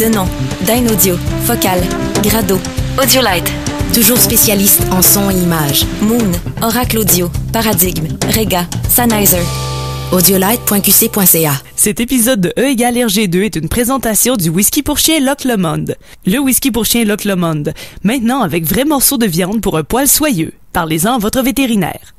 Denon, Dynaudio, Focal, Grado, Audiolite. Toujours spécialiste en son et images. Moon, Oracle Audio, Paradigme, Rega, Sennheiser. Audiolite.qc.ca. Cet épisode de E égale RG2 est une présentation du whisky pour chien Loch Lomond. Le whisky pour chien Loch Lomond. Maintenant avec vrais morceaux de viande pour un poil soyeux. Parlez-en à votre vétérinaire.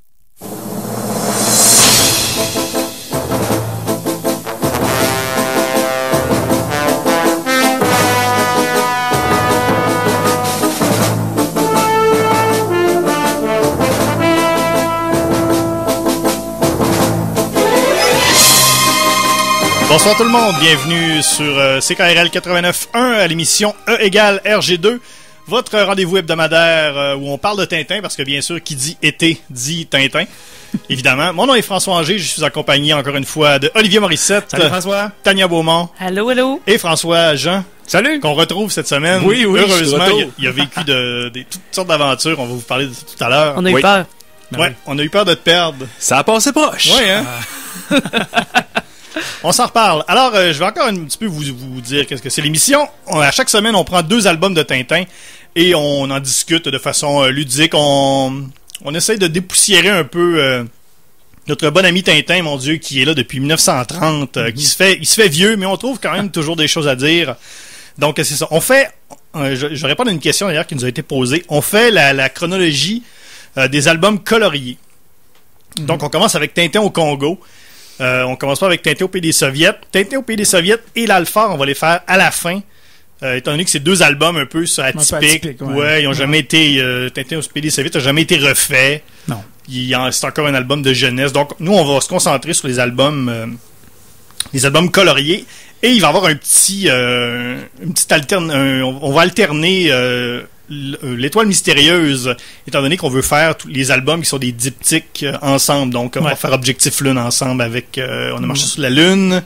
Bonsoir tout le monde, bienvenue sur CKRL 89.1 à l'émission E égale RG2, votre rendez-vous hebdomadaire où on parle de Tintin, parce que bien sûr, qui dit été dit Tintin, évidemment. Mon nom est François Anger, je suis accompagné encore une fois de Olivier Morissette, salut François, Tania Beaumont, allô, et François Jean, salut, qu'on retrouve cette semaine. Oui, heureusement, il a vécu toutes sortes d'aventures, on va vous parler de ça tout à l'heure. On a eu peur. Ouais, on a eu peur de te perdre. Ça a passé proche. Ouais, hein? On s'en reparle. Alors, je vais encore un petit peu vous dire qu'est-ce que c'est l'émission. À chaque semaine, on prend 2 albums de Tintin et on en discute de façon ludique. On essaye de dépoussiérer un peu notre bon ami Tintin, mon Dieu, qui est là depuis 1930, il se fait vieux, mais on trouve quand même toujours des choses à dire. Donc, c'est ça. On fait, je réponds à une question d'ailleurs qui nous a été posée. On fait la chronologie des albums coloriés. Donc, on commence avec Tintin au Congo. On commence pas avec Tintin au pays des Soviets. Tintin au pays des Soviets et l'Alphard, on va les faire à la fin. Étant donné que c'est 2 albums un peu atypiques. Ouais, ils ont jamais été... Tintin au pays des Soviets n'a jamais été refait. Non. C'est encore un album de jeunesse. Donc, nous, on va se concentrer sur les albums coloriés. Et il va y avoir on va alterner... l'étoile mystérieuse, étant donné qu'on veut faire tous les albums qui sont des diptyques ensemble. Donc, on va faire Objectif Lune ensemble avec... on a marché sur la Lune.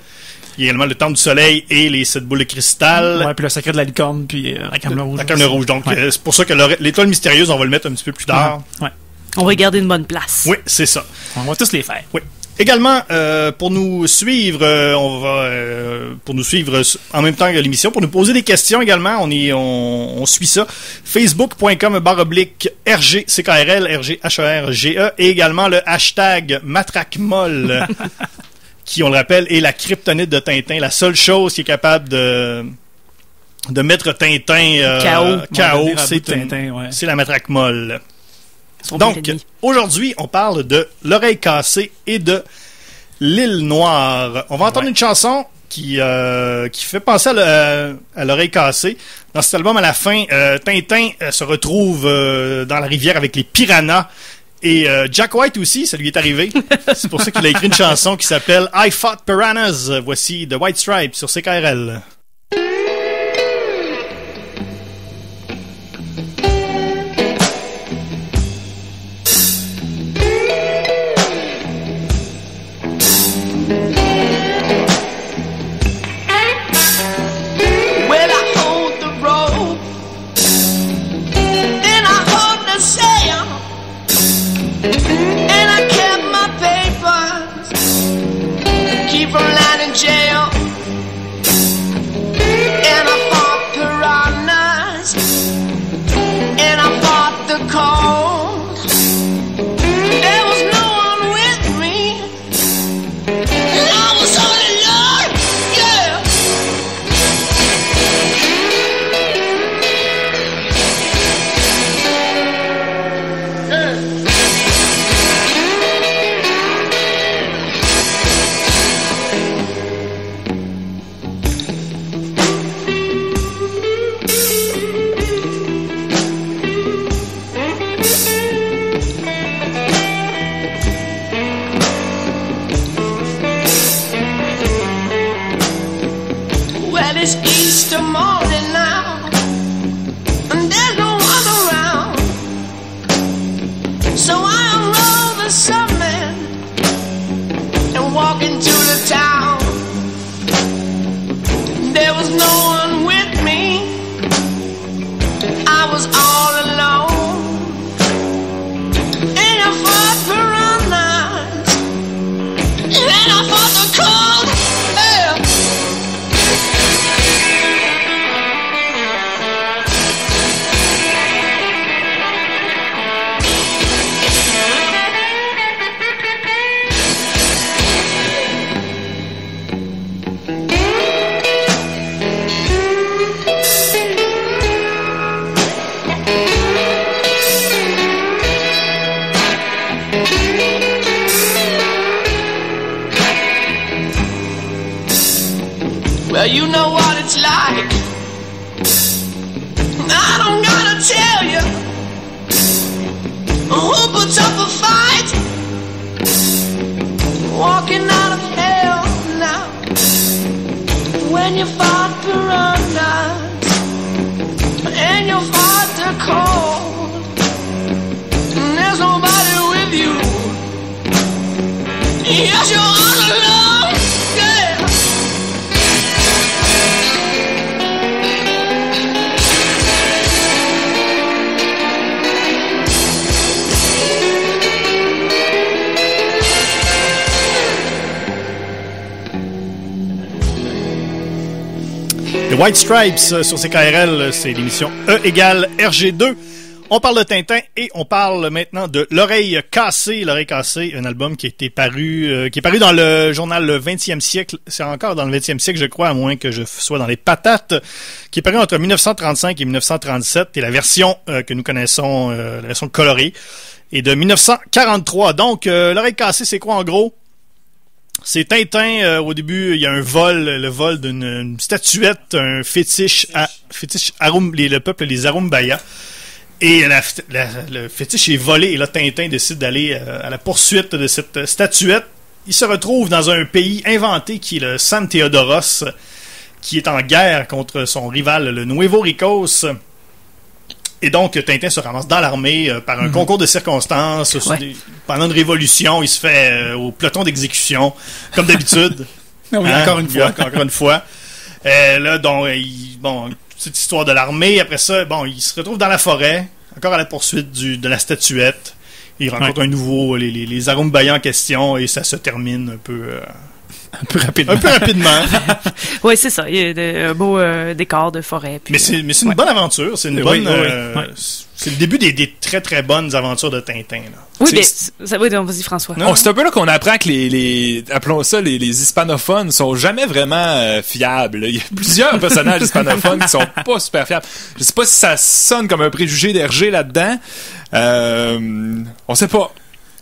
Il y a également le Temple du Soleil et les 7 boules de cristal. Ouais, puis le Secret de la licorne, puis la Camelot rouge. La Camelot rouge. Donc, c'est pour ça que l'étoile mystérieuse, on va le mettre un petit peu plus tard. Ouais. On va garder une bonne place. Oui, c'est ça. On va tous les faire. Oui. Également, pour nous suivre, pour nous suivre en même temps que l'émission, pour nous poser des questions également, on suit ça. Facebook.com/RG CKRL, RG HERGE, et également le hashtag MatraqueMolle, qui, on le rappelle, est la kryptonite de Tintin, la seule chose qui est capable de mettre Tintin KO, c'est la matraque molle. Donc, aujourd'hui, on parle de L'Oreille cassée et de L'Île Noire. On va entendre une chanson qui fait penser à L'Oreille cassée. Dans cet album, à la fin, Tintin se retrouve dans la rivière avec les piranhas. Et Jack White aussi, ça lui est arrivé. C'est pour ça qu'il a écrit une chanson qui s'appelle I Fought Piranhas. Voici The White Stripes sur CKRL. You know what it's like. I don't gotta tell you who puts up a fight, walking out of hell now. When you fought piranhas and you fought the cold, and there's nobody with you. Yes, you're all alone. Yeah. Les White Stripes sur CKRL, c'est l'émission E égale RG2. On parle de Tintin et on parle maintenant de L'Oreille Cassée. L'Oreille Cassée, un album qui est paru dans le journal Le 20e siècle. C'est encore dans le 20e siècle, je crois, à moins que je sois dans les patates. Qui est paru entre 1935 et 1937. Et la version que nous connaissons, la version colorée, est de 1943. Donc, L'Oreille Cassée, c'est quoi en gros? C'est Tintin, au début, il y a le vol d'une statuette, un fétiche le peuple des Arumbaya. Et le fétiche est volé, et là, Tintin décide d'aller à la poursuite de cette statuette. Il se retrouve dans un pays inventé qui est le San Theodoros, qui est en guerre contre son rival, le Nuevo Ricos. Et donc, Tintin se ramasse dans l'armée par un concours de circonstances. Pendant une révolution, il se fait au peloton d'exécution, comme d'habitude. Oui, encore une fois. Là, donc, cette histoire de l'armée. Après ça, il se retrouve dans la forêt, encore à la poursuite de la statuette. Il rencontre un nouveau, les Arumbaya en question, et ça se termine un peu rapidement. Oui, c'est ça. Il y a un beau décor de forêt. Puis, mais c'est une bonne aventure. C'est une bonne. C'est le début des très très bonnes aventures de Tintin. Là. Oui, mais ça va. Vas-y, François. C'est un peu là qu'on apprend que appelons ça les hispanophones sont jamais vraiment fiables. Il y a plusieurs personnages hispanophones qui sont pas super fiables. Je sais pas si ça sonne comme un préjugé d'Hergé là-dedans. On sait pas.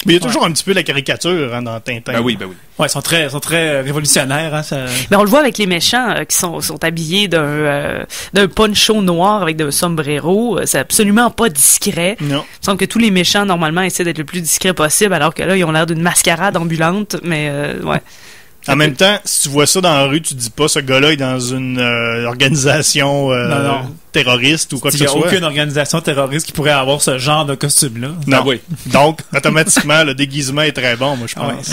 Mais il y a toujours un petit peu la caricature dans Tintin. Ben oui. Ouais, ils sont très révolutionnaires. Hein, ça... Mais on le voit avec les méchants qui sont habillés d'un poncho noir avec d'un sombrero. C'est absolument pas discret. Non. Il me semble que tous les méchants, normalement, essaient d'être le plus discret possible, alors que là, ils ont l'air d'une mascarade ambulante. Mais ouais. En même temps, si tu vois ça dans la rue, tu te dis pas ce gars-là est dans une organisation terroriste ou quoi que ce soit. Il n'y a aucune organisation terroriste qui pourrait avoir ce genre de costume-là. Non. Ah oui. Donc, automatiquement, le déguisement est très bon, moi, je pense.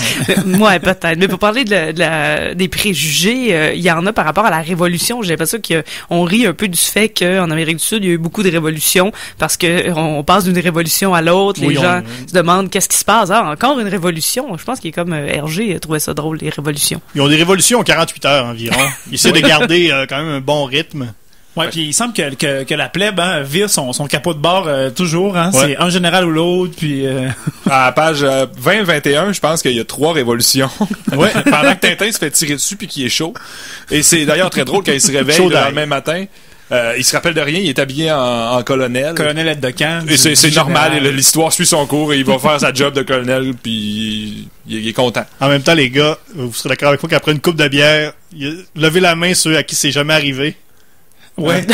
Ouais, peut-être. Mais pour parler des préjugés, il y en a par rapport à la révolution. J'ai l'impression qu'on rit un peu du fait qu'en Amérique du Sud, il y a eu beaucoup de révolutions parce que on passe d'une révolution à l'autre. Les gens se demandent qu'est-ce qui se passe. Ah, encore une révolution. Je pense qu'il est comme Hergé trouvait ça drôle, les révolutions. Ils ont des révolutions en 48 heures environ. Ils essaient de garder quand même un bon rythme. Ouais, puis il semble que la plèbe vire son capot de bord toujours. Hein, c'est un général ou l'autre. Puis à la page 20-21, je pense qu'il y a 3 révolutions. Ouais. Pendant que Tintin se fait tirer dessus puis qu'il est chaud. Et c'est d'ailleurs très drôle quand il se réveille le même matin. Il se rappelle de rien, il est habillé en colonel. Colonel aide de camp. Et c'est normal, l'histoire suit son cours et il va faire sa job de colonel puis il est content. En même temps, les gars, vous serez d'accord avec moi qu'après une coupe de bière, levez la main ceux à qui c'est jamais arrivé. Ouais,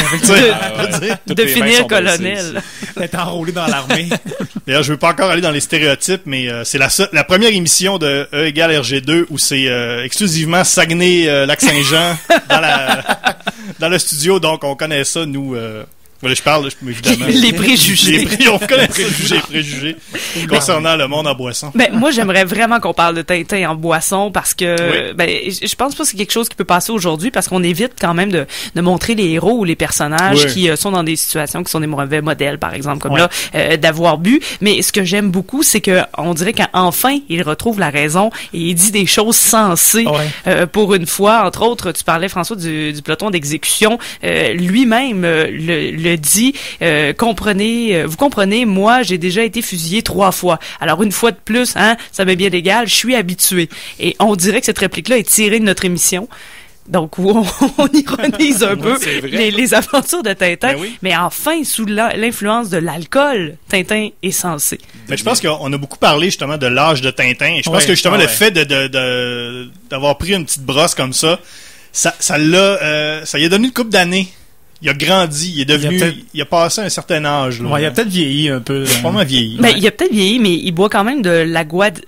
de finir colonel. D'être enrôlé dans l'armée. D'ailleurs, je veux pas encore aller dans les stéréotypes, mais c'est la première émission de E égale RG2 où c'est exclusivement Saguenay-Lac-Saint-Jean dans le studio, donc on connaît ça, nous... Voilà, je parle, évidemment. Les préjugés. On connaît les préjugés concernant le monde en boisson. Ben, moi, j'aimerais vraiment qu'on parle de Tintin en boisson parce que, je pense pas que c'est quelque chose qui peut passer aujourd'hui parce qu'on évite quand même de montrer les héros ou les personnages qui sont dans des situations qui sont des mauvais modèles, par exemple, comme là, d'avoir bu. Mais ce que j'aime beaucoup, c'est que on dirait qu'enfin, il retrouve la raison et il dit des choses sensées pour une fois. Entre autres, tu parlais, François, du peloton d'exécution. Lui-même le dit, vous comprenez, moi, j'ai déjà été fusillé 3 fois. Alors, une fois de plus, ça m'est bien égal, je suis habitué. Et on dirait que cette réplique-là est tirée de notre émission. Donc, où on ironise un peu les aventures de Tintin. Mais enfin, sous l'influence de l'alcool, Tintin est sensé. Mais je pense qu'on a beaucoup parlé, justement, de l'âge de Tintin. Et je pense que, justement, le fait d'avoir pris une petite brosse comme ça, ça lui a donné une couple d'années. Il a grandi, il a passé un certain âge. Là. Ouais, il a peut-être vieilli un peu. Il a probablement vieilli. Ben, il a peut-être vieilli, mais il boit quand même de l'aguardiente.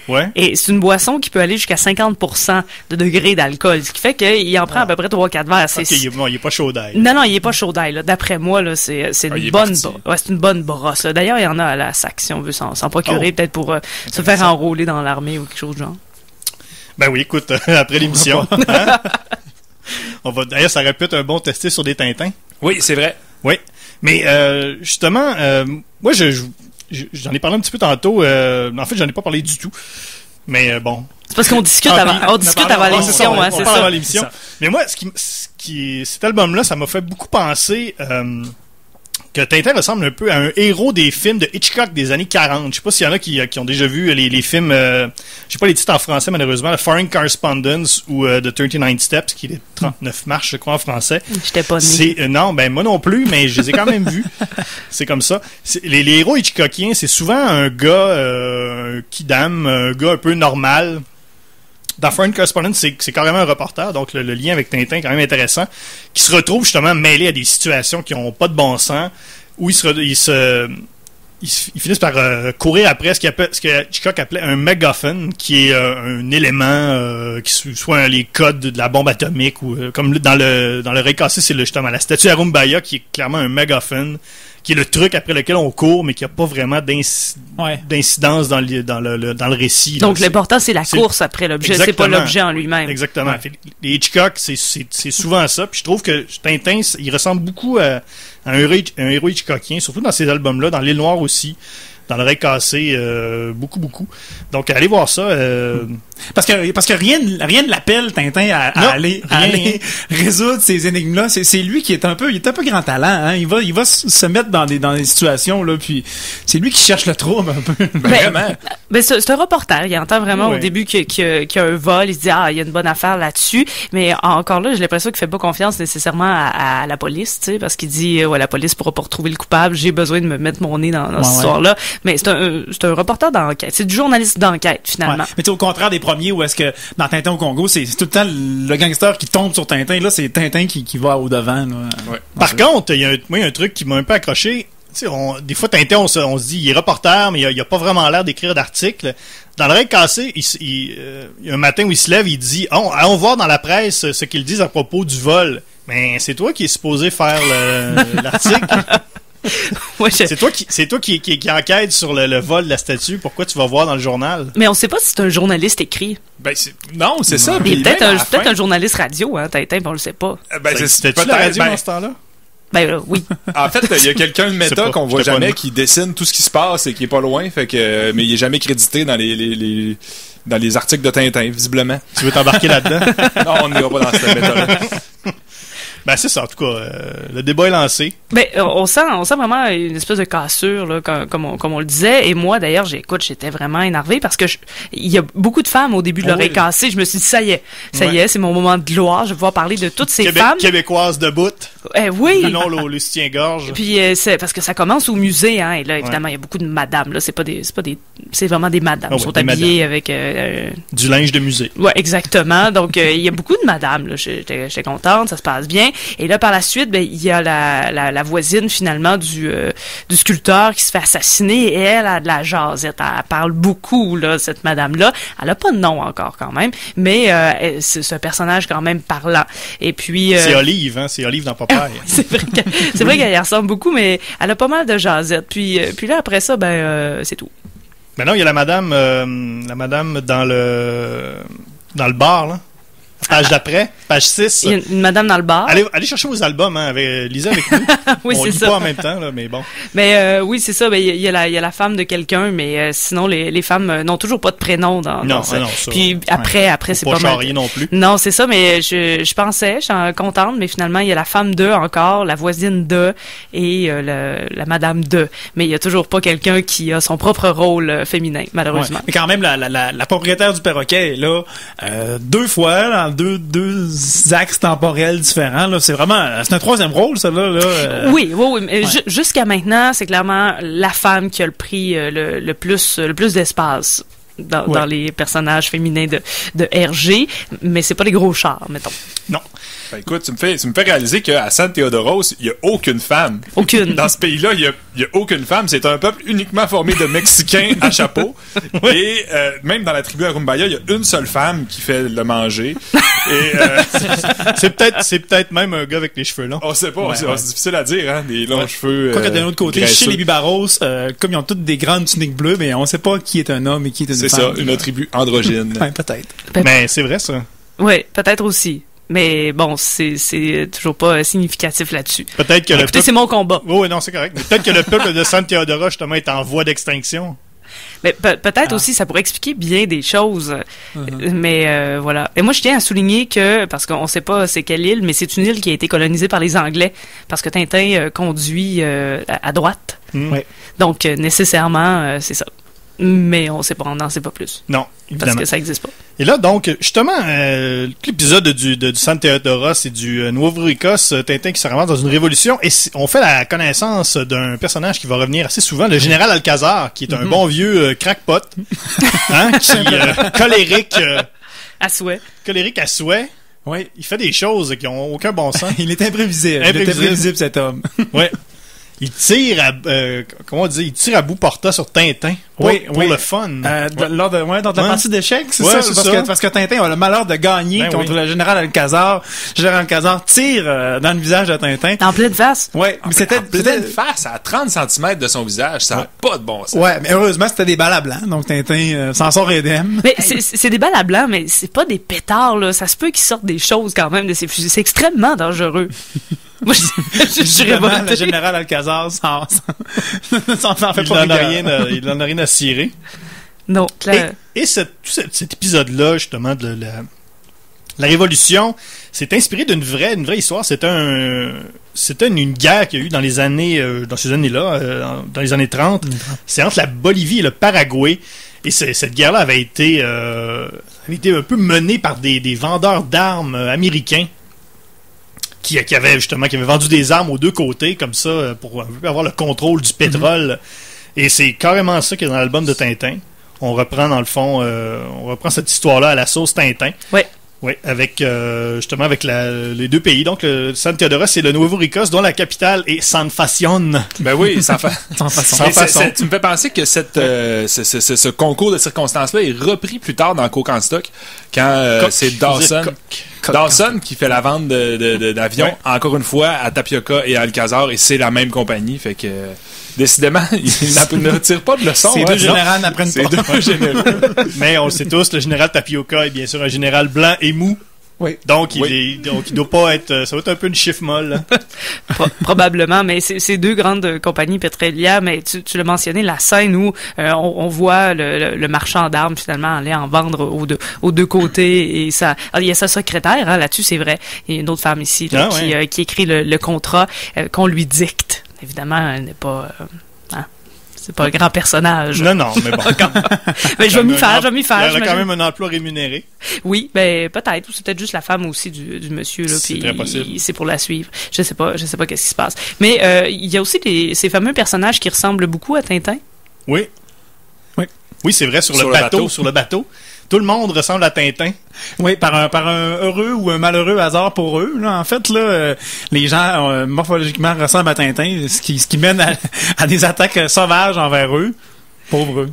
Ouais. Et c'est une boisson qui peut aller jusqu'à 50% de degré d'alcool, ce qui fait qu'il en prend à peu près 3-4 verres. Ok, il est pas chaud d'ail. Non, il est pas chaud d'ail. D'après moi, là, c'est une bonne c'est une bonne brosse. Là. D'ailleurs, il y en a à la SAC si on veut s'en procurer, peut-être pour se faire enrôler dans l'armée ou quelque chose de genre. Ben oui, écoute, après l'émission. Hein? D'ailleurs, ça aurait pu être un bon testé sur des Tintins. Oui, c'est vrai. Oui. Mais justement, moi, j'en ai parlé un petit peu tantôt. En fait, j'en ai pas parlé du tout. Mais bon. C'est parce qu'on discute avant l'émission, hein, c'est ça. Avant l'émission. Mais moi, cet album-là, ça m'a fait beaucoup penser que Tintin ressemble un peu à un héros des films de Hitchcock des années 40. Je sais pas s'il y en a qui ont déjà vu les films, je sais pas les titres en français malheureusement, The Foreign Correspondence ou The 39 Steps, qui est les 39 marches, je crois, en français. J'étais pas né. Non, ben moi non plus, mais je les ai quand même vus. C'est comme ça. Les héros hitchcockiens, c'est souvent un gars, un kidam, un gars un peu normal. Dans Foreign Correspondent, c'est carrément un reporter, donc le lien avec Tintin est quand même intéressant, qui se retrouve justement mêlé à des situations qui n'ont pas de bon sens, où ils finissent par courir après ce que Hitchcock appelait un MacGuffin, qui est un élément qui soit les codes de la bombe atomique, ou comme dans le Rey cassé, c'est justement la statue Arumbaya, qui est clairement un MacGuffin, qui est le truc après lequel on court, mais qui n'a pas vraiment d'incidence dans le récit. Donc, l'important, c'est la course après l'objet, c'est pas l'objet en lui-même. Exactement. Ouais. Les Hitchcock, c'est souvent ça. Puis je trouve que Tintin, il ressemble beaucoup à un héros hitchcockien, surtout dans ces albums-là, dans L'Île Noire aussi, dans Le Rey cassé, beaucoup. Donc, allez voir ça. Parce que rien ne l'appelle, Tintin, à aller résoudre ces énigmes-là. C'est lui qui est un peu grand talent, hein. Il va se mettre dans des situations, là, puis c'est lui qui cherche le trouble, un peu. Vraiment. Ben, c'est un reporter. Il entend vraiment au début qu'il y a un vol. Il se dit, il y a une bonne affaire là-dessus. Mais encore là, j'ai l'impression qu'il fait pas confiance nécessairement à la police, tu sais, parce qu'il dit, la police pourra pas retrouver le coupable. J'ai besoin de me mettre mon nez dans cette histoire-là. Mais c'est un reporter d'enquête. C'est du journaliste d'enquête, finalement. Ouais. Mais au contraire des premiers, où est-ce que dans Tintin au Congo, c'est tout le temps le gangster qui tombe sur Tintin. Là, c'est Tintin qui va au devant. Ouais. Par contre, il y a un truc qui m'a un peu accroché. Des fois, Tintin, on se dit, il est reporter, mais il a pas vraiment l'air d'écrire d'articles. Dans Le Rey cassé, il y a un matin où il se lève, il dit, allons voir dans la presse ce qu'ils disent à propos du vol. Mais c'est toi qui es supposé faire l'article. Ouais, c'est toi qui enquête sur le vol de la statue. Pourquoi tu vas voir dans le journal? Mais on sait pas si c'est un journaliste écrit. Ben, non, c'est ça. Il est peut-être un journaliste radio, hein, Tintin, on le sait pas. C'était-tu la radio dans ce temps-là? Ben oui. En fait, il y a quelqu'un de méta qu'on voit jamais qui dessine tout ce qui se passe et qui est pas loin, fait que mais il est jamais crédité dans les articles de Tintin, visiblement. Tu veux t'embarquer là-dedans? Non, on n'ira pas dans cette méta-là. Ben c'est ça, en tout cas, le débat est lancé. Ben on sent vraiment une espèce de cassure là, comme on le disait. Et moi d'ailleurs, j'étais vraiment énervée parce que il y a beaucoup de femmes au début de Le Rey cassé. Je me suis dit ça y est, c'est mon moment de gloire. Je vais pouvoir parler de toutes ces femmes québécoises debout. Oui. Non, le soutien-gorge. Puis c'est parce que ça commence au musée, hein. Et là évidemment il y a beaucoup de madames. Là, c'est vraiment des madames. Ils sont habillées avec du linge de musée. Ouais, exactement. Donc il y a beaucoup de madames. Là, j'étais contente, ça se passe bien. Et là, par la suite, il y a la voisine, finalement, du sculpteur qui se fait assassiner. Et elle a de la jasette. Elle parle beaucoup, là, cette madame-là. Elle a pas de nom encore, quand même. Mais c'est un personnage quand même parlant. Et puis... C'est Olive, hein? C'est Olive dans Popeye. c'est vrai qu'elle y ressemble beaucoup, mais elle a pas mal de jasette. Puis là, après ça, c'est tout. Maintenant, il y a la madame dans le bar, là. Page d'après, page 6. Il y a une madame dans le bar. Allez chercher vos albums, hein, lisez avec nous. Oui, on c'est lit ça. pas en même temps, là, mais bon. Mais oui, c'est ça. Il y a la femme de quelqu'un, mais sinon les femmes n'ont toujours pas de prénom dans ça. Non, ça. Puis après c'est pas mal. Non plus. Non, c'est ça. Mais je pensais, je suis contente, mais finalement il y a la femme de encore, la voisine de et la madame de. Mais il y a toujours pas quelqu'un qui a son propre rôle féminin, malheureusement. Ouais. Mais quand même, la propriétaire du perroquet est là 2 fois dans deux axes temporels différents. Là. C'est un 3e rôle, ça là. Oui. Mais jusqu'à maintenant, c'est clairement la femme qui a le pris le plus d'espace. dans les personnages féminins de Hergé, mais c'est pas des gros chars, mettons. Non. Ben, écoute, tu me fais réaliser qu'à San Theodoros, il y a aucune femme. Aucune. Dans ce pays-là, il y a aucune femme. C'est un peuple uniquement formé de Mexicains à chapeau. Oui. Et même dans la tribu Arumbaya, il y a une seule femme qui fait le manger. Et C'est peut-être même un gars avec les cheveux longs. on sait pas, c'est difficile à dire, hein, des longs Ouais. cheveux. Quoique d'un autre côté, graisseux. chez les Bibaros, comme ils ont toutes des grandes tuniques bleues, mais on sait pas qui est un homme et qui est une C'est femme. ça, une tribu androgyne. Ouais, peut-être. Mais c'est vrai, ça. Oui, peut-être aussi. Mais bon, c'est toujours pas significatif là-dessus. Peut-être que le Écoutez, peuple... c'est mon combat. Oui, non, c'est correct. Mais peut-être que le peuple de San Theodora, justement, est en voie d'extinction. Mais peut-être aussi, ça pourrait expliquer bien des choses. Mais voilà. Et moi, je tiens à souligner que, parce qu'on sait pas c'est quelle île, mais c'est une île qui a été colonisée par les Anglais, parce que Tintin conduit à droite. Ouais. Donc, nécessairement, c'est ça. Mais on n'en sait pas plus. Non, Parce évidemment. que ça n'existe pas. Et là, donc, justement, l'épisode du San Theodora, c'est du Nouveau-Écosse, Tintin qui se ramasse dans une révolution, et on fait la connaissance d'un personnage qui va revenir assez souvent, le général Alcazar, qui est un bon vieux crackpot, hein, qui colérique à souhait. Oui. Il fait des choses qui ont aucun bon sens. Il est imprévisible. Il est Imprévisible. imprévisible, cet homme. Ouais. Il tire comment on dit, il tire à bout portant sur Tintin pour le fun. Lors de la partie d'échecs, c'est Ouais, ça? c'est Parce ça. parce que Tintin a le malheur de gagner Ben contre oui. le général Alcazar. Le général Alcazar tire dans le visage de Tintin. En pleine face. Ouais, mais c'était En pleine face, à 30 cm de son visage, ça n'a pas de bon sens. Ouais, mais heureusement, c'était des balles à blanc, donc Tintin s'en sort indemne. Mais c'est des balles à blanc, mais c'est pas des pétards, là. Ça se peut qu'ils sortent des choses quand même de ces fusils. C'est extrêmement dangereux. Moi, je suis Justement, révolté. le général Alcazar s'en fait Il pas n'en a rigueur. il en a rien à cirer. Non, clair. Et tout cet épisode-là, justement, de la Révolution, c'est inspiré d'une vraie histoire. C'était une guerre qu'il y a eu dans les années, dans ces années-là, dans les années 30. C'est entre la Bolivie et le Paraguay. Et cette guerre-là avait été un peu menée par des vendeurs d'armes américains qui avaient vendu des armes aux deux côtés, comme ça, pour un peu avoir le contrôle du pétrole. Et c'est carrément ça qui est dans l'album de Tintin. On reprend, dans le fond, cette histoire-là à la sauce Tintin. Ouais. Oui, avec les deux pays. Donc, le San Theodora, c'est le Nouveau-Écosse, dont la capitale est San Facion. Ben oui, sans Sans façon. Tu me fais penser que ce concours de circonstances-là est repris plus tard dans Coke en stock, quand c'est Dawson qui fait la vente d'avions, encore une fois, à Tapioca et à Alcazar, et c'est la même compagnie. Fait que, décidément, il ne tire pas de leçon. Ces deux généraux n'apprennent C'est pas. deux généraux. Mais on le sait tous, le général Tapioca est bien sûr un général blanc et mou. Oui. Donc, il doit pas être... Ça va être un peu une chiffre molle. Là. Probablement, mais c'est deux grandes compagnies pétrolières, mais tu l'as mentionné, la scène où on voit le marchand d'armes finalement aller en vendre aux deux côtés, et ça, il y a sa secrétaire, hein, là-dessus, c'est vrai. Il y a une autre femme ici là, qui écrit le contrat qu'on lui dicte. Évidemment, elle n'est pas... c'est pas un grand personnage. Non, mais bon. Mais je vais m'y faire. Il y a quand j'imagine. même un emploi rémunéré. Oui, ben peut-être, ou c'est peut-être juste la femme aussi du monsieur là, C'est puis très possible. c'est pour la suivre. Je sais pas qu'est-ce qui se passe. Mais il y a aussi ces fameux personnages qui ressemblent beaucoup à Tintin. Oui. Oui, c'est vrai, sur Sur le le bateau. bateau. Sur le bateau. Tout le monde ressemble à Tintin. Oui, par un heureux ou un malheureux hasard pour eux. Là, en fait, là, les gens morphologiquement ressemblent à Tintin, ce qui mène à des attaques sauvages envers eux. Pauvres eux.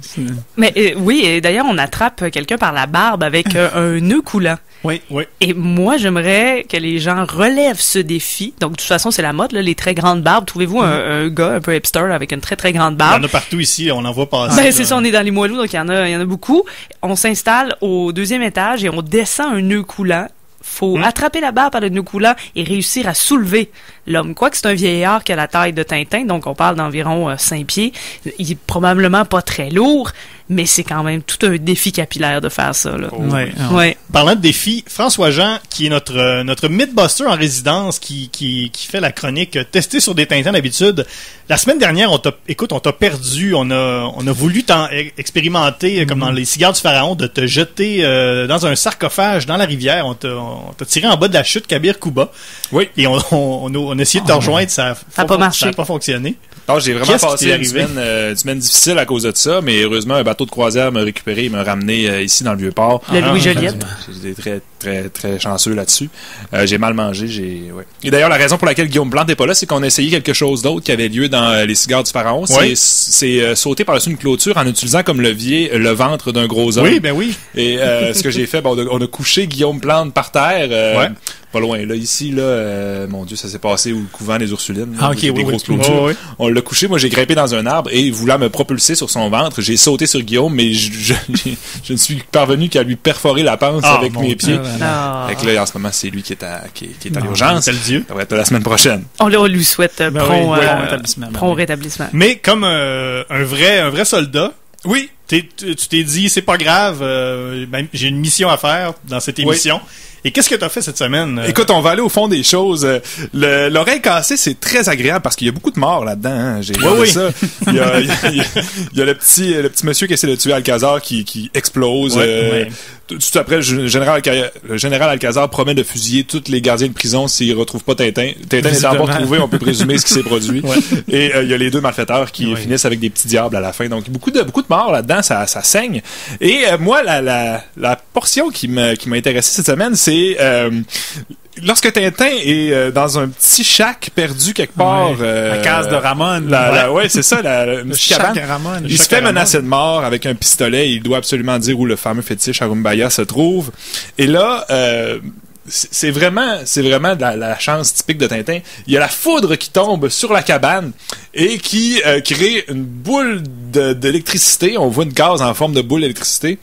Mais oui, et d'ailleurs, on attrape quelqu'un par la barbe avec un nœud coulant. Oui. Et moi, j'aimerais que les gens relèvent ce défi. Donc, de toute façon, c'est la mode, là, les très grandes barbes. Trouvez-vous un gars un peu hipster avec une très, très grande Il y barbe. en a partout ici, on en voit passer. Ben, c'est ça, on est dans les moelleux, donc il y en a beaucoup. On s'installe au 2e étage et on descend un nœud coulant. Faut attraper la barre par le nœud coulant et réussir à soulever l'homme. Quoique c'est un vieillard qui a la taille de Tintin, donc on parle d'environ 5 pieds. Il est probablement pas très lourd, mais c'est quand même tout un défi capillaire de faire ça, là. Ouais. Parlant de défi, François Jean, qui est notre Mythbuster en résidence, qui fait la chronique testée sur des Tintins d'habitude. La semaine dernière, on t'a perdu. On a voulu expérimenter, comme dans les cigares du pharaon, de te jeter dans un sarcophage dans la rivière. On t'a tiré en bas de la chute Kabir Kouba. Oui. Et on a essayé de te rejoindre. Ça a pas marché. Ça n'a pas fonctionné. Donc, j'ai vraiment Qu'est-ce qui passé t'est une arrivé? semaine difficile à cause de ça, mais heureusement, un bateau de croisière m'a récupéré et m'a ramené ici dans le Vieux-Port. Le Louis Joliette. J'étais très, très, très chanceux là-dessus. J'ai mal mangé. Ouais. Et d'ailleurs, la raison pour laquelle Guillaume Plante n'est pas là, c'est qu'on a essayé quelque chose d'autre qui avait lieu dans les cigares du Pharaon. Oui. C'est sauter par-dessus une clôture en utilisant comme levier le ventre d'un gros homme. Oui, ben oui. Et ce que j'ai fait, on a couché Guillaume Plante par terre. Pas loin, là, ici, là, mon Dieu, ça s'est passé au couvent des Ursulines. Ah, ok, des oui, grosses oui. clôtures. Oh, oui. On l'a couché, moi j'ai grimpé dans un arbre et voulant me propulser sur son ventre, j'ai sauté sur Guillaume, mais je ne suis parvenu qu'à lui perforer la panse avec mes pieds. Ah. Fait que là, en ce moment, c'est lui qui est à l'urgence. C'est le Dieu. Ça va être la semaine prochaine. On lui souhaite prompt rétablissement. prompt rétablissement. Mais comme un vrai soldat, oui, tu t'es dit, c'est pas grave, j'ai une mission à faire dans cette émission. Et qu'est-ce que tu as fait cette semaine? Écoute, on va aller au fond des choses. L'oreille cassée, c'est très agréable parce qu'il y a beaucoup de morts là-dedans. Hein. J'ai regardé ça. Il y a le petit monsieur qui essaie de tuer Alcazar qui explose. Tout après, le général Alcazar promet de fusiller tous les gardiens de prison s'il retrouve pas Tintin. Tintin n'étant pas retrouvé, on peut présumer ce qui s'est produit. Et il y a les deux malfaiteurs qui finissent avec des petits diables à la fin. Donc beaucoup de morts là-dedans, ça saigne. Et moi, la portion qui m'a intéressé cette semaine, c'est lorsque Tintin est dans un petit shack perdu quelque part, la case de Ramon. C'est ça, une petite cabane. Ramon. Il se fait menacer de mort avec un pistolet. Il doit absolument dire où le fameux fétiche Arumbaya se trouve. Et là, c'est vraiment la chance typique de Tintin. Il y a la foudre qui tombe sur la cabane et qui crée une boule d'électricité. On voit une gaz en forme de boule d'électricité.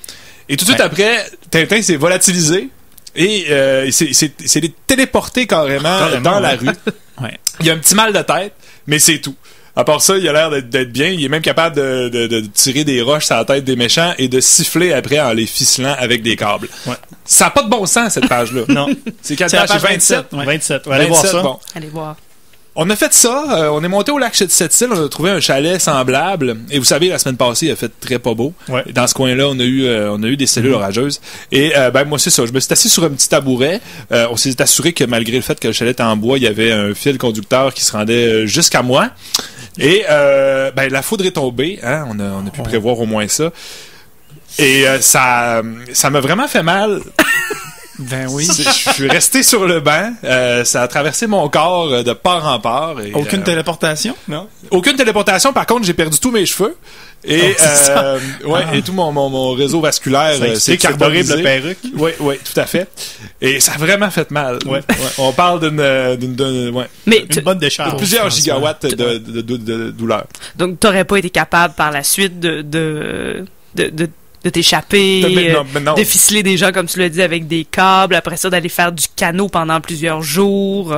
Et tout de suite après, Tintin s'est volatilisé. Et c'est téléporté carrément dans la rue. Il y a un petit mal de tête, mais c'est tout. À part ça, il a l'air d'être bien. Il est même capable de tirer des roches sur la tête des méchants et de siffler après en les ficelant avec des câbles. Ça n'a pas de bon sens, cette page-là. Non. C'est quelle page? 27? 27. Allez voir ça. Bon. Allez voir. On a fait ça, on est monté au lac Sept-Îles, on a trouvé un chalet semblable, et vous savez, la semaine passée, il a fait très pas beau. Dans ce coin-là, on a eu des cellules orageuses. Et moi, c'est ça, je me suis assis sur un petit tabouret, on s'est assuré que malgré le fait que le chalet était en bois, il y avait un fil conducteur qui se rendait jusqu'à moi. Et la foudre est tombée, hein, on a pu prévoir au moins ça. Et ça m'a vraiment fait mal. Ben oui. Je suis resté sur le banc. Ça a traversé mon corps de part en part. Et, aucune téléportation? Non. Aucune téléportation. Par contre, j'ai perdu tous mes cheveux. Et, et tout mon réseau vasculaire s'est carbonisé. Horrible perruque. Oui, tout à fait. Et ça a vraiment fait mal. On parle d'une une bonne décharge. De plusieurs gigawatts de douleur. Donc, t'aurais pas été capable par la suite de t'échapper, de ficeler des gens, comme tu l'as dit, avec des câbles, après ça, d'aller faire du canot pendant plusieurs jours.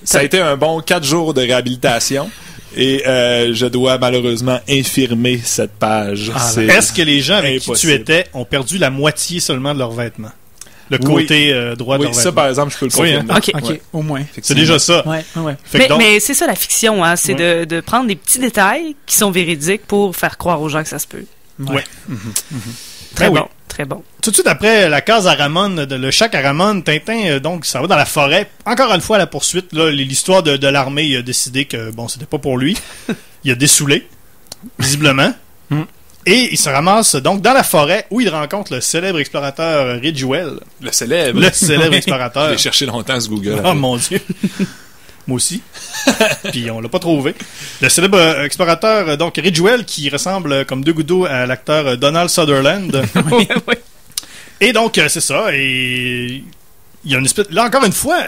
Ça a été un bon 4 jours de réhabilitation. Et je dois malheureusement infirmer cette page. Est-ce que les gens avec qui tu étais ont perdu la moitié seulement de leurs vêtements? Le côté droit de leur vêtement. Ça, par exemple, je peux le confirmer. OK, au moins. C'est déjà ça. Mais c'est ça la fiction, hein, c'est de prendre des petits détails qui sont véridiques pour faire croire aux gens que ça se peut. Très bon, très bon. Tout de suite après la case à Ramon, le shack à Ramon, Tintin, donc, ça va dans la forêt. Encore une fois, à la poursuite, là, l'histoire de l'armée, il a décidé que, c'était pas pour lui. Il a dessoulé, visiblement. Et il se ramasse donc dans la forêt où il rencontre le célèbre explorateur Ridgewell. Le célèbre explorateur. Je l'ai cherché longtemps, ce Google. Oh mon Dieu. Moi aussi. Puis on l'a pas trouvé. Le célèbre explorateur, donc Ridgewell, qui ressemble comme deux gouttes d'eau à l'acteur Donald Sutherland. Et donc, c'est ça. Et il y a une espèce... Là, encore une fois,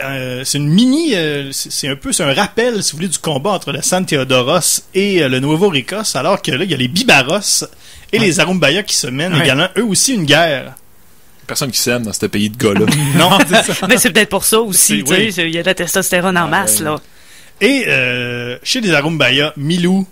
c'est une mini... c'est un rappel, si vous voulez, du combat entre le San Theodoros et le Nuevo Ricos, alors que là, il y a les Bibaros et les Arumbaya qui se mènent également, eux aussi, une guerre. Personne qui s'aime dans ce pays de gars-là. Non, c'est ça. Mais c'est peut-être pour ça aussi, tu sais, il y a de la testostérone en masse, là. Et chez les Arumbaya, Milou,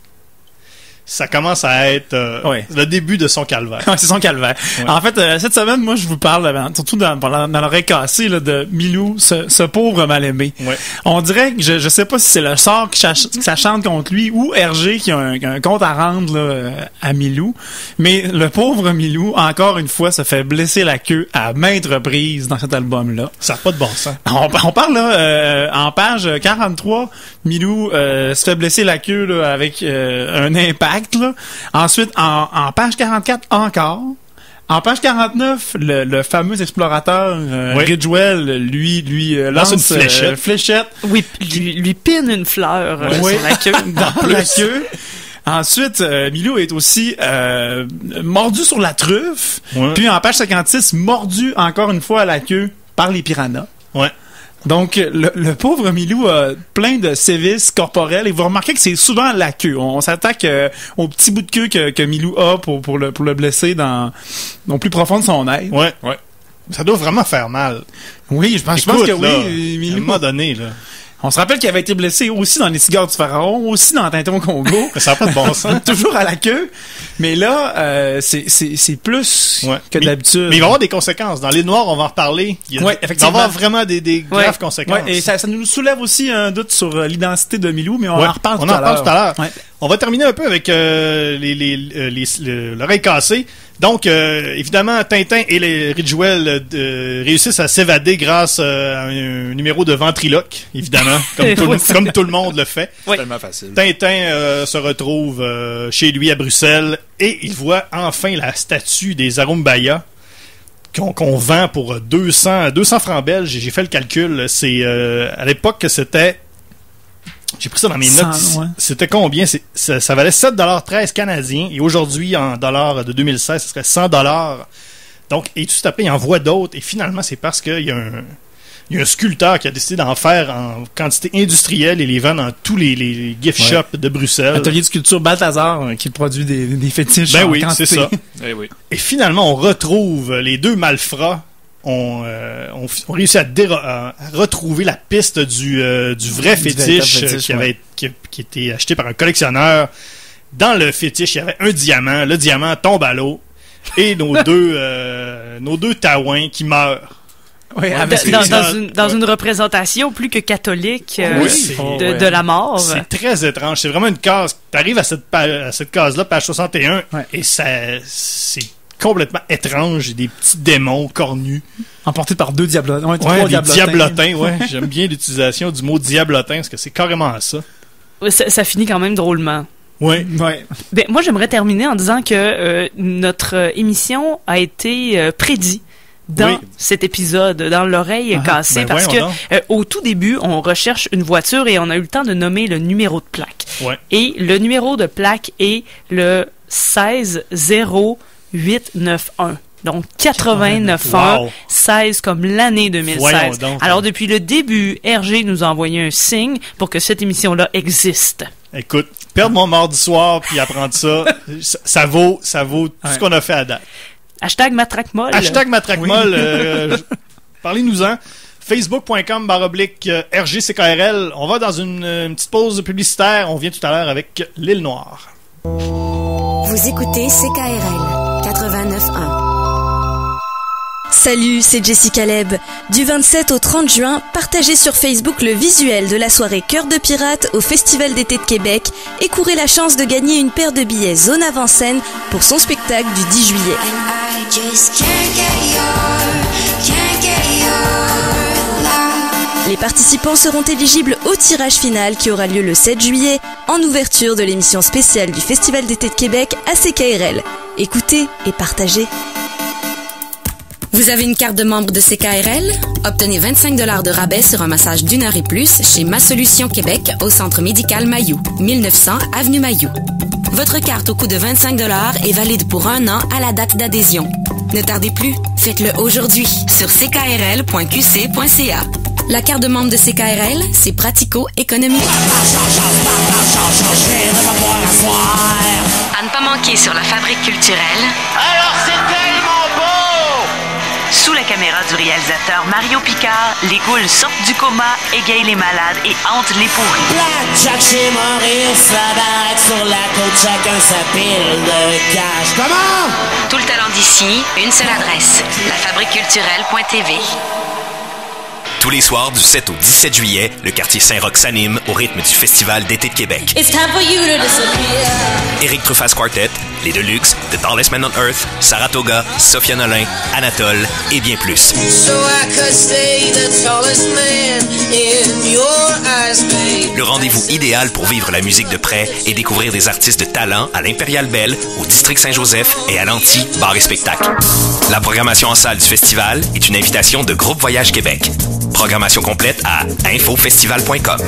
ça commence à être le début de son calvaire. Ouais, c'est son calvaire. Ouais. En fait, cette semaine, moi, je vous parle, surtout dans l'oreille cassée, là, de Milou, ce pauvre mal-aimé. Ouais. On dirait que je sais pas si c'est le sort que ça chante contre lui ou Hergé qui a un compte à rendre là, à Milou. Mais le pauvre Milou, encore une fois, se fait blesser la queue à maintes reprises dans cet album-là. Ça n'a pas de bon sens. On parle là, en page 43, Milou se fait blesser la queue là, avec un impact. Là. Ensuite, en page 44 encore. En page 49, le fameux explorateur Ridgewell lui lance une fléchette. Oui, lui pine une fleur sur la queue. Dans la queue. Ensuite, Milou est aussi mordu sur la truffe. Ouais. Puis en page 56, mordu encore une fois à la queue par les piranhas. Ouais. Donc, le pauvre Milou a plein de sévices corporels et vous remarquez que c'est souvent la queue. On s'attaque au petit bout de queue que Milou a pour le blesser dans plus profond de son être. Ouais. Ça doit vraiment faire mal. Oui, je pense que là, oui. Milou, à un moment donné, là. On se rappelle qu'il avait été blessé aussi dans les cigares du pharaon, aussi dans Tintin au Congo. Ça n'a pas de bon sens. Toujours à la queue. Mais là, c'est plus que d'habitude. Mais il va y avoir des conséquences. Dans les Noirs, on va en reparler. Il va y avoir vraiment des graves conséquences. Ouais, et ça nous soulève aussi un doute sur l'identité de Milou, mais on en reparle tout à l'heure. Ouais. On va terminer un peu avec l'oreille cassée. Donc, évidemment, Tintin et les Ridgewell réussissent à s'évader grâce à un numéro de ventriloque, évidemment, comme tout le monde le fait. C'est tellement facile. Tintin se retrouve chez lui à Bruxelles et il voit enfin la statue des Arumbaya qu'on vend pour 200 francs belges. J'ai fait le calcul. C'est à l'époque que c'était... J'ai pris ça dans mes notes ici. Ouais. C'était combien? Ça valait 7,13 canadiens. Et aujourd'hui, en dollars de 2016, ce serait 100 $. Donc, et tout de suite après, il en voit d'autres. Et finalement, c'est parce qu'il y a un sculpteur qui a décidé d'en faire en quantité industrielle et les vend dans tous les gift shops de Bruxelles. Atelier de sculpture Balthazar qui produit des fétiches en oui, quantité. C'est ça. Et finalement, on retrouve les deux malfrats. On réussit à retrouver la piste du vrai fétiche qui était acheté par un collectionneur. Dans le fétiche, il y avait un diamant. Le diamant tombe à l'eau. Et nos deux taouins qui meurent. Oui, dans une représentation plus que catholique de la mort. C'est très étrange. C'est vraiment une case. Tu arrives à cette case-là, page 61, et c'est complètement étrange. Des petits démons cornus. Emportés par deux diablotins. Des diablotins, J'aime bien l'utilisation du mot diablotin, parce que c'est carrément ça. Ça finit quand même drôlement. Oui. Ben, moi, j'aimerais terminer en disant que notre émission a été prédite dans cet épisode, dans l'oreille cassée, parce que au tout début, on recherche une voiture et on a eu le temps de nommer le numéro de plaque. Ouais. Et le numéro de plaque est le 1600891. Donc 89 ans, 16 comme l'année 2016. Alors depuis le début, Hergé nous a envoyé un signe pour que cette émission-là existe. Écoute, perdre mon mardi soir puis apprendre ça vaut tout ce qu'on a fait à date. Hashtag matraquemolle. Hashtag matraquemolle. Parlez-nous-en. Facebook.com/RGCKRL. On va dans une petite pause publicitaire. On vient tout à l'heure avec l'île Noire. Vous écoutez CKRL 89.1. Salut, c'est Jessie Caleb. Du 27 au 30 juin, partagez sur Facebook le visuel de la soirée Cœur de Pirate au Festival d'été de Québec et courez la chance de gagner une paire de billets zone avant-scène pour son spectacle du 10 juillet. Les participants seront éligibles au tirage final qui aura lieu le 7 juillet en ouverture de l'émission spéciale du Festival d'été de Québec à CKRL. Écoutez et partagez. Vous avez une carte de membre de CKRL? Obtenez 25 $ de rabais sur un massage d'1 heure et plus chez Ma Solution Québec au Centre médical Mayou, 1900 Avenue Mayou. Votre carte au coût de 25 $ est valide pour 1 an à la date d'adhésion. Ne tardez plus, faites-le aujourd'hui sur ckrl.qc.ca. La carte de membre de CKRL, c'est pratico-économique. À ne pas manquer sur la Fabrique culturelle. Alors c'est tellement beau! Sous la caméra du réalisateur Mario Picard, les ghouls sortent du coma, égayent les malades et hantent les pourris. Blackjack chez Maurice, la baraque sur la côte, chacun sa pile de cash. Comment? Tout le talent d'ici, une seule adresse, lafabriqueculturelle.tv. Tous les soirs, du 7 au 17 juillet, le quartier Saint-Roch s'anime au rythme du Festival d'été de Québec. It's time for you to disappear. Éric Truffaz Quartet, Les Deluxe, The Tallest Man on Earth, Saratoga, Sophia Nolin, Anatole et bien plus. So I could stay the tallest man in your eyes, babe. Le rendez-vous idéal pour vivre la musique de près et découvrir des artistes de talent à l'Impérial Belle, au District Saint-Joseph et à l'Anti Bar et Spectacle. La programmation en salle du festival est une invitation de Groupe Voyage Québec. Programmation complète à infofestival.com.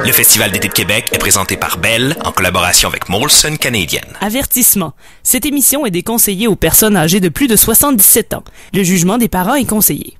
Le Festival d'été de Québec est présenté par Bell en collaboration avec Molson Canadian. Avertissement. Cette émission est déconseillée aux personnes âgées de plus de 77 ans. Le jugement des parents est conseillé.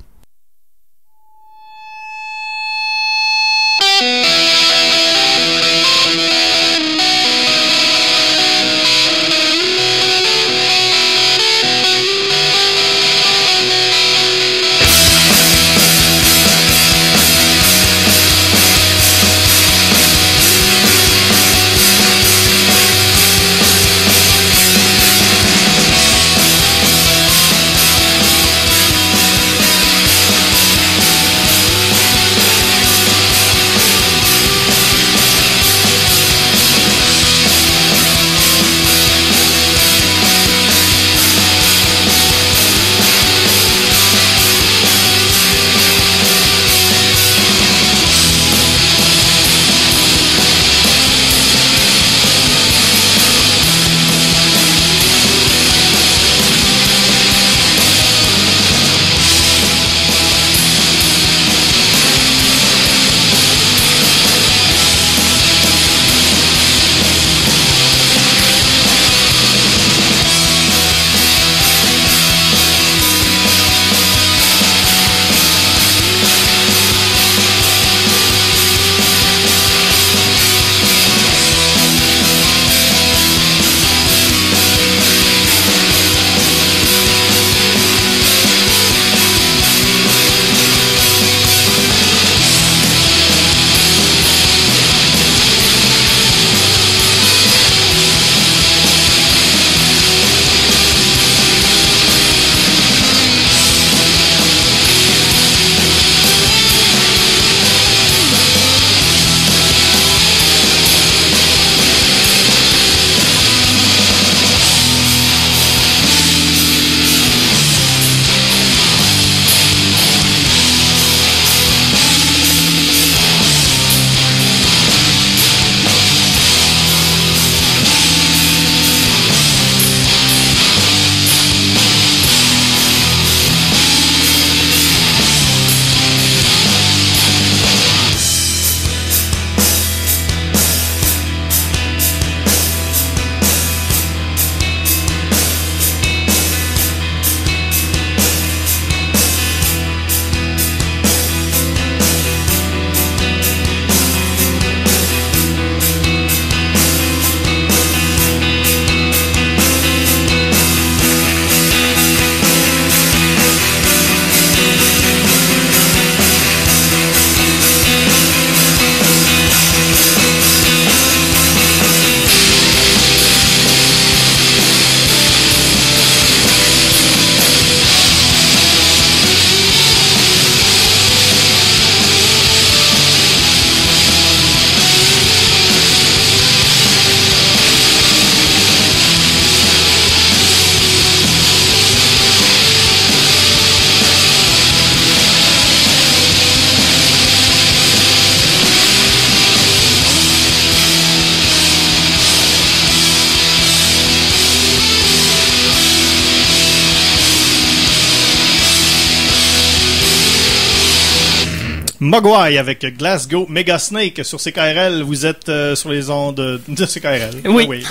Mogwai avec Glasgow Mega Snake sur CKRL. Vous êtes sur les ondes de CKRL. Oui. Oui.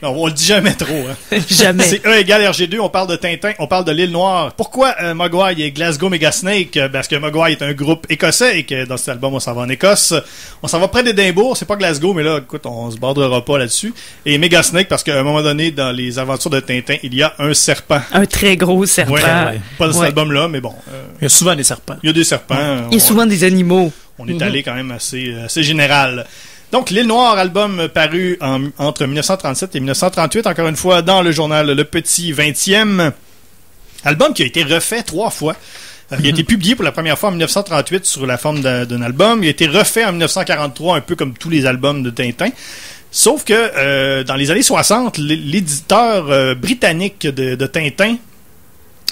Non, on le dit jamais trop. Hein. Jamais. C'est E égale RG2, on parle de Tintin, on parle de l'île Noire. Pourquoi Mogwai et Glasgow Megasnake? Parce que Mogwai est un groupe écossais et que dans cet album, on s'en va en Écosse. On s'en va près d'Édimbourg, c'est pas Glasgow, mais là, écoute, on se bordera pas là-dessus. Et Megasnake, parce qu'à un moment donné, dans les aventures de Tintin, il y a un serpent. Un très gros serpent. Ouais. Pas dans cet album-là, mais bon. Il y a souvent des serpents. Il y a des serpents. Il y a souvent des animaux. On est allé quand même assez général. Donc, L'île Noire, album paru entre 1937 et 1938, encore une fois, dans le journal Le Petit 20e. Album qui a été refait 3 fois. Il a été publié pour la première fois en 1938 sur la forme d'un album. Il a été refait en 1943, un peu comme tous les albums de Tintin. Sauf que dans les années 60, l'éditeur britannique de Tintin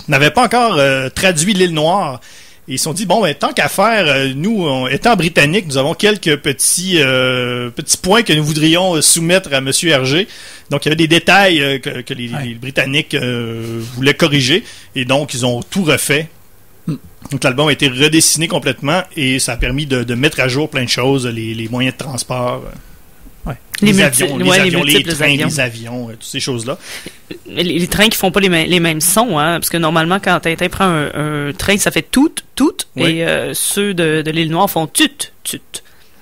n'avait pas encore traduit L'île Noire. Et ils se sont dit, bon, ben, tant qu'à faire, nous, étant britanniques, nous avons quelques petits points que nous voudrions soumettre à M. Hergé. Donc, il y avait des détails que les Britanniques voulaient corriger. Et donc, ils ont tout refait. Donc, l'album a été redessiné complètement et ça a permis de mettre à jour plein de choses, les moyens de transport. Les avions, les avions, toutes ces choses-là. Les trains qui font pas les mêmes sons, hein, parce que normalement, quand Tintin prend un train, ça fait tout, et ceux de l'île Noire font tut.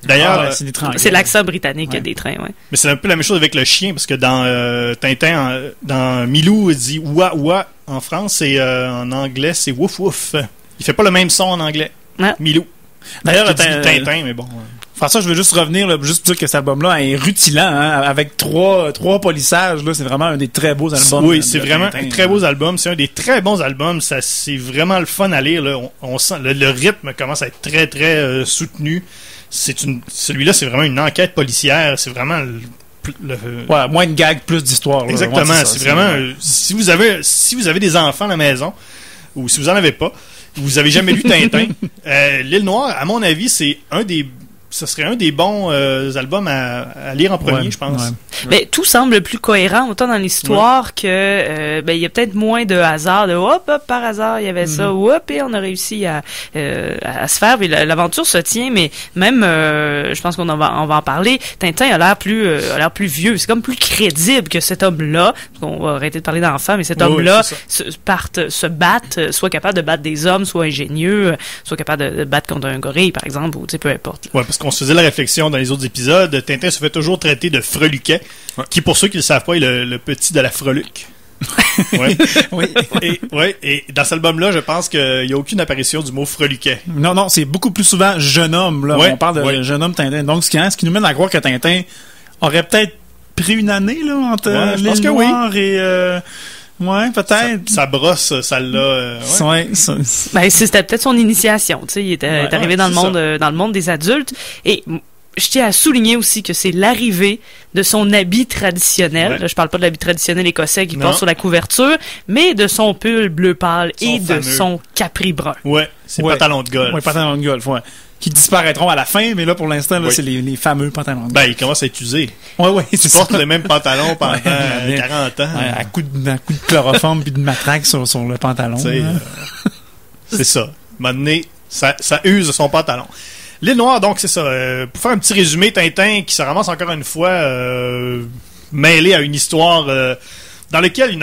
D'ailleurs, c'est l'accent britannique des trains, ouais. Mais c'est un peu la même chose avec le chien, parce que dans Tintin, dans Milou, il dit ouah ouah en France, et en anglais, c'est wouf wouf. Il fait pas le même son en anglais. Ah. Milou. D'ailleurs, Tintin, mais bon. François, je veux juste revenir, là, juste dire que cet album-là est rutilant, hein, avec trois polissages, là, c'est vraiment un des très beaux albums. Oui, c'est vraiment un très beau album, c'est un des très bons albums, ça, c'est vraiment le fun à lire, là. On sent, le rythme commence à être très, très soutenu. Celui-là, c'est vraiment une enquête policière, c'est vraiment ouais, moins de gags, plus d'histoire. Là. Exactement, ouais, c'est vraiment, si vous avez des enfants à la maison, ou si vous en avez pas, vous avez jamais lu Tintin, L'île Noire, à mon avis, ce serait un des bons albums à lire en premier, je pense. Ouais. Mais tout semble plus cohérent, autant dans l'histoire que il y a peut-être moins de hasard, de hop, par hasard, il y avait ça, hop, et on a réussi à se faire. Et l'aventure se tient, mais même, je pense qu'on va en parler, Tintin a l'air plus vieux. C'est comme plus crédible que cet homme-là. On va arrêter de parler d'enfant, mais cet homme-là se battre, soit capable de battre des hommes, soit ingénieux, soit capable de battre contre un gorille, par exemple, ou peu importe. Ouais, parce qu'on se faisait la réflexion dans les autres épisodes, Tintin se fait toujours traiter de freluquet, qui, pour ceux qui ne le savent pas, est le petit de la freluque. Oui. Et dans cet album-là, je pense qu'il n'y a aucune apparition du mot freluquet. Non, c'est beaucoup plus souvent jeune homme. Là. On parle de jeune homme Tintin. Donc, ce qui nous mène à croire que Tintin aurait peut-être pris une année là, entre L'île Noire et... ouais, peut-être. Ça brosse, ça l'a. C'était peut-être son initiation. Tu sais, il est arrivé dans le monde des adultes. Et je tiens à souligner aussi que c'est l'arrivée de son habit traditionnel. Ouais. Là, je parle pas de l'habit traditionnel écossais qui porte sur la couverture, mais de son pull bleu pâle de son capri brun. Ouais, c'est pantalons de golf. Ouais, pantalons de golf, ouais. Qui disparaîtront à la fin, mais là, pour l'instant, là, c'est les fameux pantalons de golf. Il commence à être usé. Ouais, c'est ça. Il porte le même pantalon pendant 40 ans. Ouais, à coup de chloroforme puis de matraque sur le pantalon. C'est ça. À un moment donné, ça use son pantalon. L'île Noire, donc, c'est ça. Pour faire un petit résumé, Tintin qui se ramasse encore une fois mêlé à une histoire dans laquelle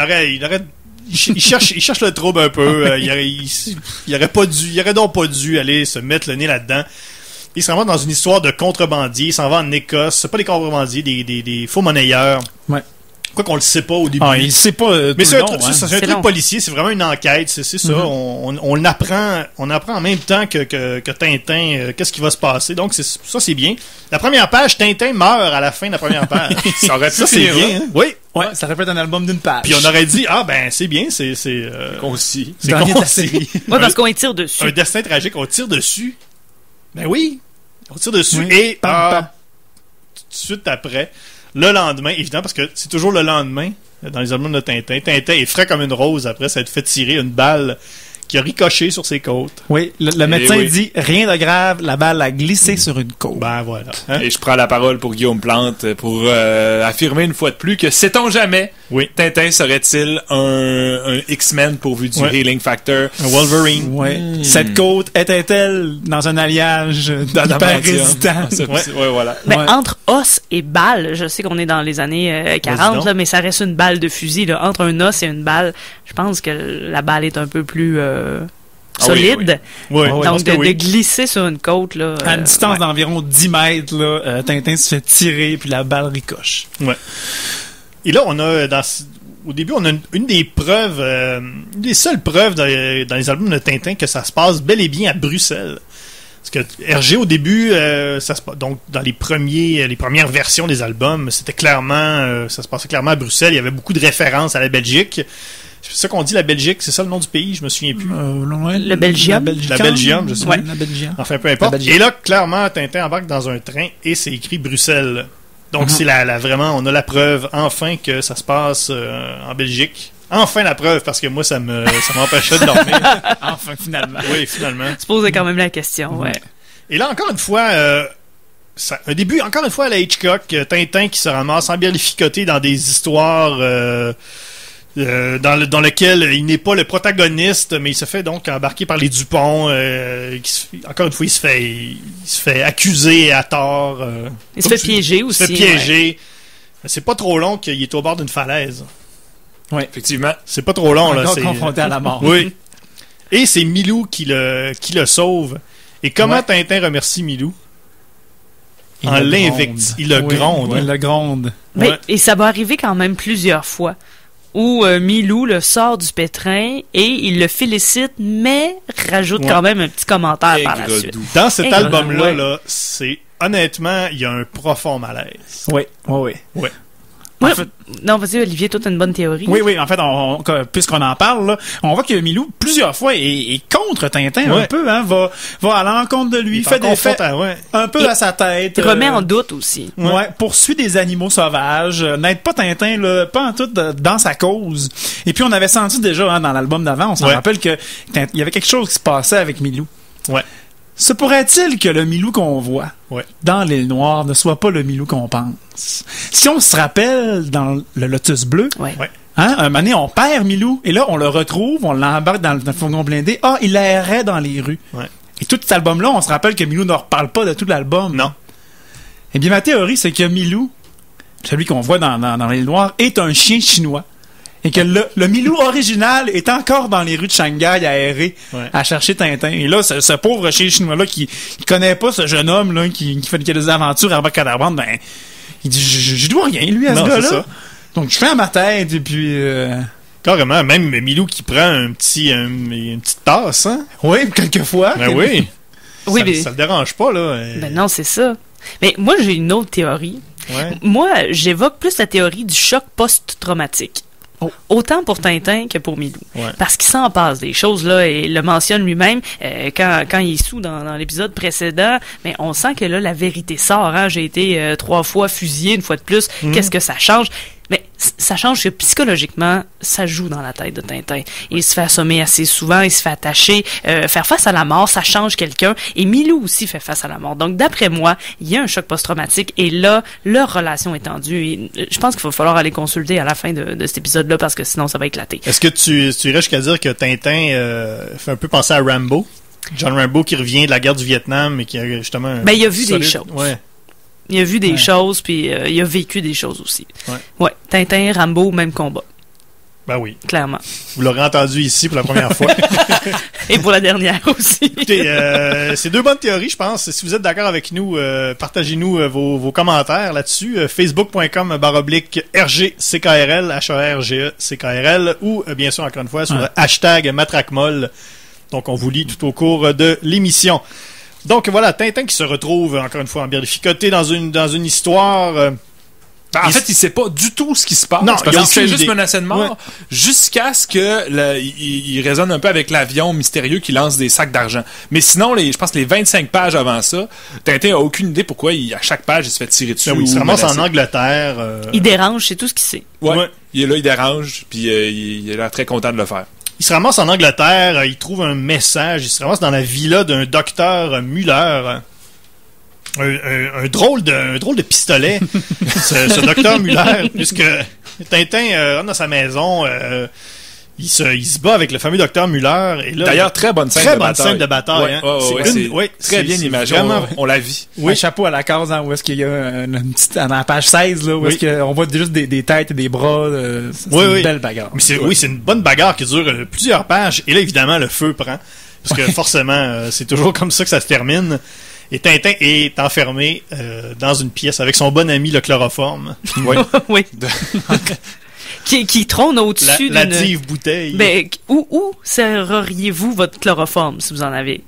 il cherche le trouble un peu. Il aurait donc pas dû aller se mettre le nez là-dedans. Il s'en va dans une histoire de contrebandier. Il s'en va en Écosse. C'est pas des contrebandiers, des faux monnayeurs. Ouais. Quoi qu'on le sait pas au début. Il le sait pas. Mais c'est un truc policier, c'est vraiment une enquête, c'est ça. On apprend en même temps que Tintin, qu'est-ce qui va se passer. Donc ça c'est bien. La première page, Tintin meurt à la fin de la première page. ça c'est bien. Hein? Oui. Ouais, ça répète un album d'une page. Puis on aurait dit c'est bien, c'est concis. C'est concis. La série. Ouais, parce qu'on y tire dessus. Un destin tragique, on tire dessus. Ben oui, on tire dessus et tout de suite après. Le lendemain, évidemment, parce que c'est toujours le lendemain dans les albums de Tintin. Tintin est frais comme une rose après s'être fait tirer une balle qui a ricoché sur ses côtes. Oui, le médecin dit rien de grave, la balle a glissé sur une côte. Ben voilà. Hein? Et je prends la parole pour Guillaume Plante pour affirmer une fois de plus que sait-on jamais, Tintin serait-il un X-Men pourvu du Healing Factor? Un Wolverine. Oui. Cette côte était-elle dans un alliage hyper résistant? Voilà. Mais entre os et balle, je sais qu'on est dans les années 40, là, mais ça reste une balle de fusil. Là. Entre un os et une balle, je pense que la balle est un peu plus solide. Oui. Donc, de glisser sur une côte... Là, à une distance d'environ 10 mètres, là, Tintin se fait tirer, puis la balle ricoche. Ouais. Et là, on a... Au début, on a une des preuves... une des seules preuves dans les albums de Tintin que ça se passe bel et bien à Bruxelles. Parce que Hergé, au début, donc dans les premières versions des albums, c'était clairement... ça se passait clairement à Bruxelles. Il y avait beaucoup de références à la Belgique. C'est ça qu'on dit, la Belgique, c'est ça le nom du pays, je me souviens plus. Le Belgium. La Belgium, je sais pas. La Belgium. Enfin, peu importe. Et là, clairement, Tintin embarque dans un train et c'est écrit Bruxelles. Donc, c'est vraiment, on a la preuve, enfin, que ça se passe en Belgique. Enfin, la preuve, parce que moi, ça m'empêchait de dormir. Enfin, finalement. Oui, finalement. Tu posais quand même la question, ouais. Et là, encore une fois... un début, encore une fois, à la Hitchcock, Tintin qui se ramasse embellificoté dans des histoires... dans lequel il n'est pas le protagoniste, mais il se fait donc embarquer par les Dupont. Encore une fois, il se fait accuser à tort. Il se fait piéger aussi. Il se fait piéger. Ouais. C'est pas trop long qu'il est au bord d'une falaise. Oui, effectivement. C'est pas trop long. Encore là. confronté à la mort. Oui. Et c'est Milou qui le sauve. Et comment Tintin remercie Milou? En l'invective. Il le gronde. Il le gronde. Mais, et ça va arriver quand même plusieurs fois. Où Milou le sort du pétrin et il le félicite, mais rajoute quand même un petit commentaire par la suite. Dans cet album-là, là, c'est honnêtement, il y a un profond malaise. Oui. En fait, non, vas-y, Olivier, toi, t'as une bonne théorie. Oui, en fait, puisqu'on en parle, là, on voit que Milou, plusieurs fois, est contre Tintin un peu, hein, va à l'encontre de lui, fait des faits un peu à sa tête. Il remet en doute aussi. Poursuit des animaux sauvages, n'aide pas Tintin, là, pas en tout dans sa cause. Et puis, on avait senti déjà, hein, dans l'album d'avant, on s'en rappelle que il y avait quelque chose qui se passait avec Milou. Ouais. Se pourrait-il que le Milou qu'on voit dans l'île Noire ne soit pas le Milou qu'on pense? Si on se rappelle dans le Lotus Bleu, hein, un moment donné, on perd Milou, et là, on le retrouve, on l'embarque dans le fourgon blindé. Ah, il errait dans les rues. Ouais. Et tout cet album-là, on se rappelle que Milou ne reparle pas de tout l'album. Non. Eh bien, ma théorie, c'est que Milou, celui qu'on voit dans l'île Noire, est un chien chinois. Et que le Milou original est encore dans les rues de Shanghai à errer, à chercher Tintin. Et là, ce pauvre chien chinois-là qui connaît pas ce jeune homme là qui fait des aventures à Abracadabra, ben il dit je dois rien lui à ce gars-là. Donc je fais à ma tête et puis carrément, même Milou qui prend une petite tasse, hein? Oui, quelquefois. Ben oui. Oui, ça le dérange pas là. Ben non, c'est ça. Mais moi j'ai une autre théorie. Ouais. Moi, j'évoque plus la théorie du choc post-traumatique. Autant pour Tintin que pour Milou. Parce qu'il s'en passe des choses, là, et il le mentionne lui-même, quand il est sous dans l'épisode précédent, mais on sent que là, la vérité sort, hein. J'ai été 3 fois fusillé, une fois de plus. Qu'est-ce que ça change? Mais ça change que psychologiquement, ça joue dans la tête de Tintin. Il se fait assommer assez souvent, il se fait attacher, faire face à la mort, ça change quelqu'un. Et Milou aussi fait face à la mort. Donc, d'après moi, il y a un choc post-traumatique et là, leur relation est tendue. Et je pense qu'il va falloir aller consulter à la fin de cet épisode-là parce que sinon, ça va éclater. Est-ce que tu irais jusqu'à dire que Tintin fait un peu penser à Rambo? John Rambo qui revient de la guerre du Vietnam et qui a justement... Ben, il a vu des choses. Ouais. Il a vu des choses, puis il a vécu des choses aussi. Ouais. Tintin, Rambo, même combat. Ben oui. Clairement. Vous l'aurez entendu ici pour la première fois. Et pour la dernière aussi. Écoutez, c'est 2 bonnes théories, je pense. Si vous êtes d'accord avec nous, partagez-nous vos commentaires là-dessus. Facebook.com/RGCKRL, HARGECKRL, ou bien sûr, encore une fois, sur #MatraqueMolle. Donc, on vous lit tout au cours de l'émission. Donc voilà, Tintin qui se retrouve encore une fois embellificoté dans une histoire. En fait, il sait pas du tout ce qui se passe. Non, parce qu'il se fait juste menacer de mort jusqu'à ce que il résonne un peu avec l'avion mystérieux qui lance des sacs d'argent. Mais sinon, je pense que les 25 pages avant ça, Tintin a aucune idée pourquoi à chaque page il se fait tirer dessus. Il se ramasse en Angleterre. Il dérange, c'est tout ce qu'il sait. Ouais. Il est là, il dérange, puis il a l'air très content de le faire. il se ramasse en Angleterre, il trouve un message, il se ramasse dans la villa d'un docteur Muller. Un drôle de pistolet, ce docteur Muller, puisque Tintin rentre dans sa maison, il se bat avec le fameux docteur Muller. Et là, d'ailleurs, très bonne scène de bataille. Très bien imagée. On la vit. Oui. Un chapeau à la case, hein, où est-ce qu'il y a une petite, dans la page 16, là, où est-ce qu'on voit juste des têtes et des bras. C'est une belle bagarre. Mais c'est une bonne bagarre qui dure plusieurs pages. Et là, évidemment, le feu prend. Parce que forcément, c'est toujours comme ça que ça se termine. Et Tintin est enfermé dans une pièce avec son bon ami le chloroforme. Oui. Qui trône au-dessus la dive bouteille. Ben, où serreriez-vous votre chloroforme, si vous en avez?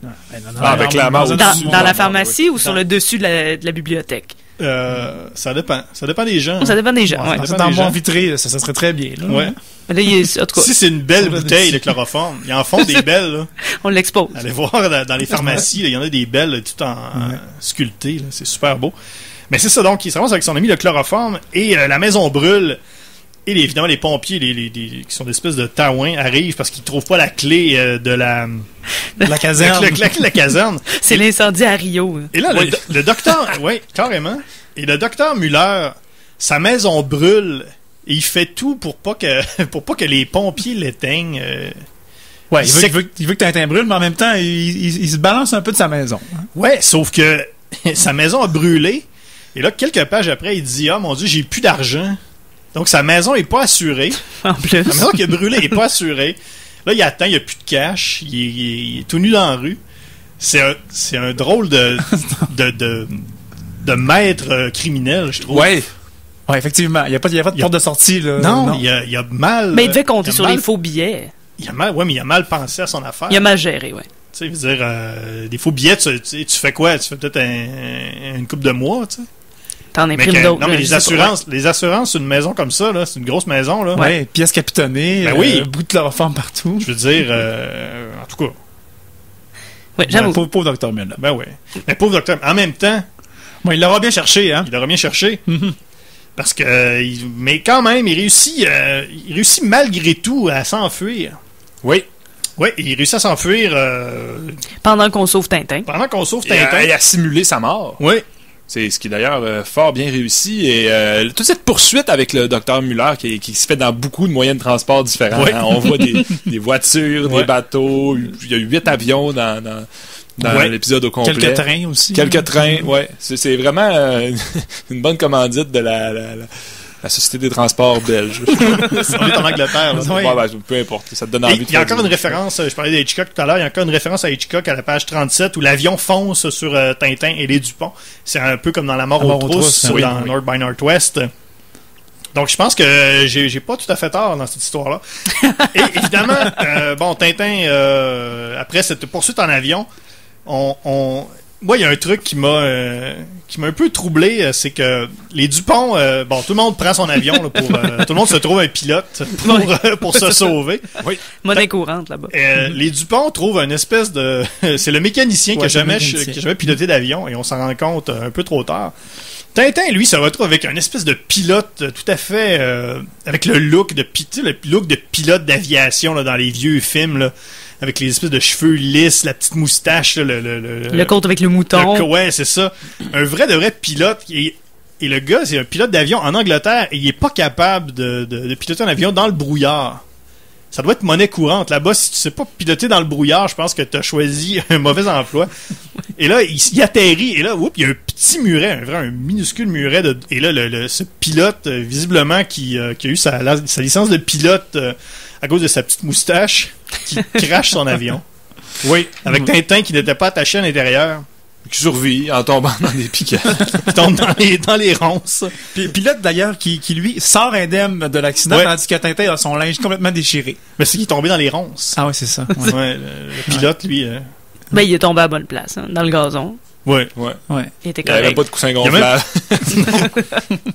Avec la main dans la pharmacie ou sur le dessus de la bibliothèque? Ça dépend. Ça dépend des gens. Ça dépend des gens, ouais. Dans le bon vitré, ça serait très bien. Là. Ouais. Là, en tout cas, si c'est une belle bouteille de chloroforme, ils en font des belles. Là. On l'expose. Allez voir dans les pharmacies, il y en a des belles tout en sculptées. Là. C'est super beau. Mais c'est ça, donc, il se ramasse avec son ami le chloroforme et la maison brûle. Et évidemment, les pompiers, qui sont des espèces de taouins, arrivent parce qu'ils trouvent pas la clé de la caserne. La clé de la caserne. C'est l'incendie à Rio. Et là, le docteur, oui, carrément. Et le docteur Muller, sa maison brûle et il fait tout pour pas que les pompiers l'éteignent. Ouais, il veut que Tintin brûle, mais en même temps, il se balance un peu de sa maison. Ouais, sauf que sa maison a brûlé. Et là, quelques pages après, il dit « Ah, mon Dieu, j'ai plus d'argent. » Donc, sa maison est pas assurée. En plus. La maison qui a brûlé est pas assurée. Là, il attend, il n'y a plus de cash. Il est tout nu dans la rue. C'est un drôle de maître criminel, je trouve. Ouais. Ouais, effectivement. Il n'y a pas de porte de sortie, là. Non. Il a mal. Mais il devait compter sur les faux billets. Mais il a mal pensé à son affaire. Il a mal géré, ouais. Tu sais, je veux dire, des faux billets, tu fais quoi? Tu fais peut-être une couple de mois, tu sais. T'en imprimes d'autres. Non, mais les assurances, c'est une maison comme ça, là. C'est une grosse maison, là. Ouais, pièces capitonnées. Bout de chloroforme partout. Je veux dire, en tout cas. Oui, j'avoue. Pauvre docteur Muller. Ben oui. Mais pauvre docteur, en même temps. Bon, il l'aura bien cherché, hein. Il l'aura bien cherché. Parce que, mais quand même, il réussit malgré tout à s'enfuir. Oui. Oui, il réussit à s'enfuir. Pendant qu'on sauve Tintin. Et à simuler sa mort. Oui. C'est ce qui est d'ailleurs fort bien réussi. Et toute cette poursuite avec le docteur Muller qui se fait dans beaucoup de moyens de transport différents. Oui. Hein. On voit des voitures, des bateaux. Il y a 8 avions dans l'épisode au complet. Quelques trains aussi. Quelques trains, ouais. C'est vraiment une bonne commandite de la Société des transports belges. On est en Angleterre. Peu importe, ça te donne envie de il y a encore une référence, je parlais d'Hitchcock tout à l'heure, il y a encore une référence à Hitchcock à la page 37 où l'avion fonce sur Tintin et les Dupont. C'est un peu comme dans La mort aux trousses dans North by Northwest. Donc je pense que j'ai pas tout à fait tort dans cette histoire-là. Et évidemment, Tintin, après cette poursuite en avion, moi, il y a un truc qui m'a un peu troublé, c'est que les Dupont, tout le monde prend son avion là, pour tout le monde se trouve un pilote pour se sauver. Oui. Monnaie courante là-bas. Les Dupont trouvent une espèce de c'est le mécanicien qui a jamais piloté d'avion et on s'en rend compte un peu trop tard. Tintin, lui, se retrouve avec un espèce de pilote tout à fait avec le look de pilote d'aviation là, dans les vieux films là. Avec les espèces de cheveux lisses, la petite moustache, là, le côte avec le mouton. Ouais, c'est ça. Un vrai pilote. Et le gars, c'est un pilote d'avion en Angleterre et il est pas capable de piloter un avion dans le brouillard. Ça doit être monnaie courante. Là-bas, si tu sais pas piloter dans le brouillard, je pense que tu as choisi un mauvais emploi. Et là, il atterrit. Et là, il y a un petit muret, un minuscule muret. Et là, ce pilote, visiblement, qui a eu sa licence de pilote à cause de sa petite moustache, qui crache son avion. Oui. Avec Tintin qui n'était pas attaché à l'intérieur. Qui survit en tombant dans des piquets. Qui tombe dans les ronces. Puis pilote d'ailleurs qui lui sort indemne de l'accident tandis que Tintin a son linge complètement déchiré. Mais c'est qu'il est tombé dans les ronces. Ah ouais, c'est ça. Ouais, le pilote, lui. Il est tombé à la bonne place, hein, dans le gazon. Ouais. Il était correct. Il n'y avait pas de coussin gonflable.